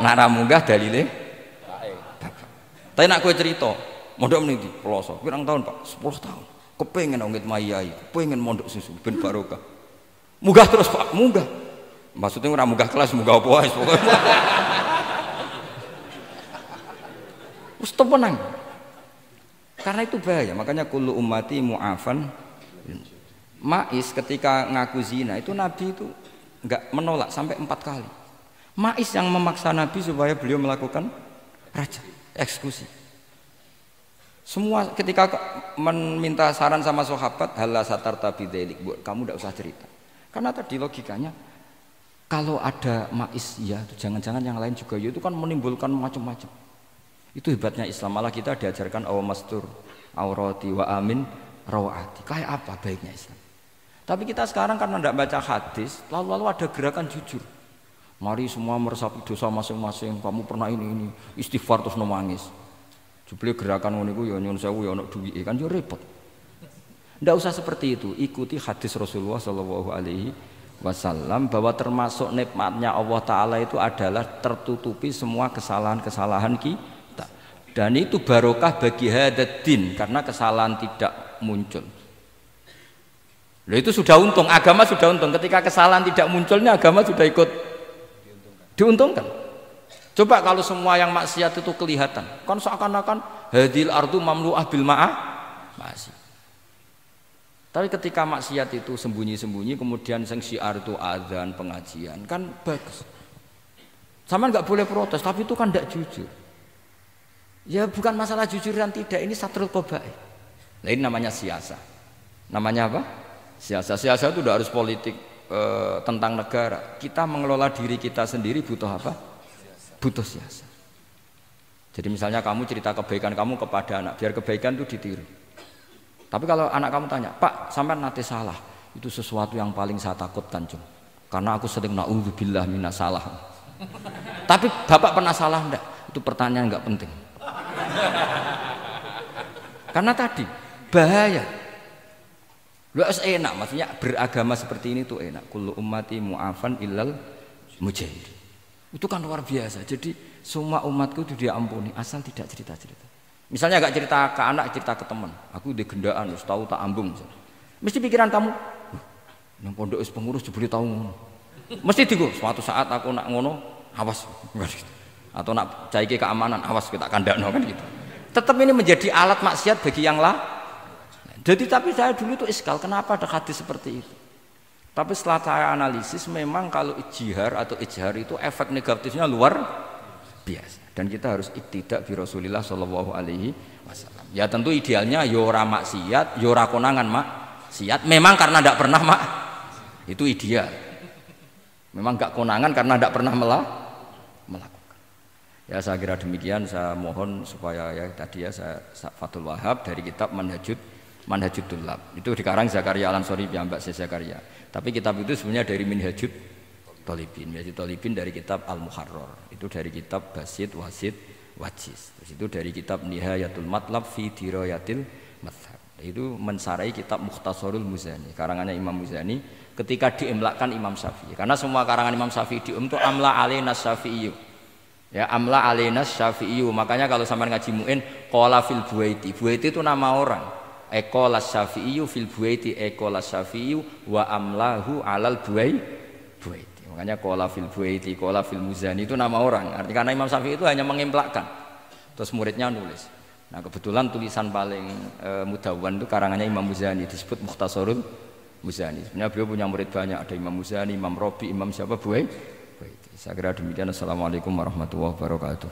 Nak ra munggah dalile bapak. Tapi nak kowe cerita, mondok meneh ndi? Ploso. Pirang tahun, Pak? 10 tahun. Kepengin ngit mayai, kepengin mondok susu ben barokah. Munggah terus, Pak, munggah. Maksudnya ora munggah kelas, munggah apa wae pokoke. Wis tenang. Karena itu bahaya, makanya kullu ummati mu'afan. Ma'is ketika ngaku zina itu Nabi itu enggak menolak sampai 4 kali. Ma'is yang memaksa Nabi supaya beliau melakukan raja, eksekusi. Semua ketika meminta saran sama sahabat, halla satarta bidzalik, kamu enggak usah cerita. Karena tadi logikanya kalau ada Ma'is ya, jangan-jangan yang lain juga ya, itu kan menimbulkan macam-macam. Itu hebatnya Islam, malah kita diajarkan awamastur aurati wa amin rawati. Kayak apa baiknya Islam? Tapi kita sekarang karena tidak baca hadis, lalu ada gerakan jujur. Mari semua meresapi dosa masing-masing. Kamu pernah ini istighfar terus nangis. Jebule gerakan ngono iku ya nyun sewu ya ono duwike kan ya repot. Tidak usah seperti itu. Ikuti hadis Rasulullah Shallallahu Alaihi Wasallam bahwa termasuk nikmatnya Allah Taala itu adalah tertutupi semua kesalahan-kesalahan kita. Dan itu barokah bagi hadaddin karena kesalahan tidak muncul. Loh itu sudah untung, agama sudah untung. Ketika kesalahan tidak munculnya agama sudah ikut diuntungkan. Coba kalau semua yang maksiat itu kelihatan, kan seakan-akan hadil ardu mamlu'ah bil ma'ah masih. Tapi ketika maksiat itu sembunyi-sembunyi, kemudian sing syiar itu adzan, pengajian, kan bagus. Sama nggak boleh protes, tapi itu kan tidak jujur. Ya bukan masalah jujur dan tidak, ini satrul qabaih. Nah, ini namanya siasa. Namanya apa? Siasa itu udah harus politik tentang negara. Kita mengelola diri kita sendiri butuh apa? Butuh siasa. Jadi misalnya kamu cerita kebaikan kamu kepada anak, biar kebaikan itu ditiru. Tapi kalau anak kamu tanya, Pak, sampean nate salah, itu sesuatu yang paling saya takutkan, Cung. Karena aku sering naudzubillah minas salah. Tapi Bapak pernah salah enggak? Itu pertanyaan enggak penting. Karena tadi bahaya. Lu enak, maksudnya beragama seperti ini tuh enak. Kullu ummati mu'afan illal mujahid. Itu kan luar biasa. Jadi semua umatku itu dia ampuni asal tidak cerita-cerita. Misalnya gak cerita ke anak, cerita ke teman. Aku di gendaan, wis tahu tak ambung. Mesti pikiran kamu, yang pondok is pengurus jebule tahu ngono. Mesti digo, suatu saat aku nak ngono, awas. Atau nak caike keamanan, awas kita kandakno kan gitu. Tetap ini menjadi alat maksiat bagi yang lain. Jadi tapi saya dulu itu iskal, kenapa ada hadis seperti itu? Tapi setelah saya analisis, memang kalau ijtihad atau ijhar itu efek negatifnya luar biasa. Dan kita harus iktidak bi Rasulillah Shallallahu Alaihi Wasallam. Ya tentu idealnya yora maksiat, yora konangan maksiat. Memang karena tidak pernah itu ideal. Memang enggak konangan karena tidak pernah melakukan. Ya saya kira demikian. Saya mohon supaya ya tadi ya saya Fathul Wahab dari kitab Manhajut Tullab itu dikarang Zakaria Al-Ansori piyambak Zakaria. Tapi kitab itu sebenarnya dari Minhajut Thalibin. Minhajut Thalibin dari kitab Al-Muharrar. Itu dari kitab Basit Wasit Wajiz. Terus itu dari kitab Nihayatul Matlab fi Dirayatil Madhab. Itu mensarai kitab Mukhtasarul Muzani. Karangannya Imam Muzani ketika diimlakkan Imam Syafi'i. Karena semua karangan Imam Syafi'i itu amla alaina Syafi'i. Ya amla alaina Syafi'i. Makanya kalau sampean ngaji muin qala fil Buaiti. Buaiti itu nama orang. Ekolas Syafi'i fil Buaiti ekolas Syafi'i wa amlahu alal Buaiti. Makanya qala fil Buaiti qala fil Muzani itu nama orang. Artinya karena Imam Syafi'i itu hanya mengimplekan. Terus muridnya nulis. Nah kebetulan tulisan paling mudawwan itu karangannya Imam Muzani disebut Mukhtasarul Muzani. Sebenarnya beliau punya murid banyak, ada Imam Muzani, Imam Robi, Imam siapa Buaiti. Saya kira demikian. Assalamualaikum warahmatullahi wabarakatuh.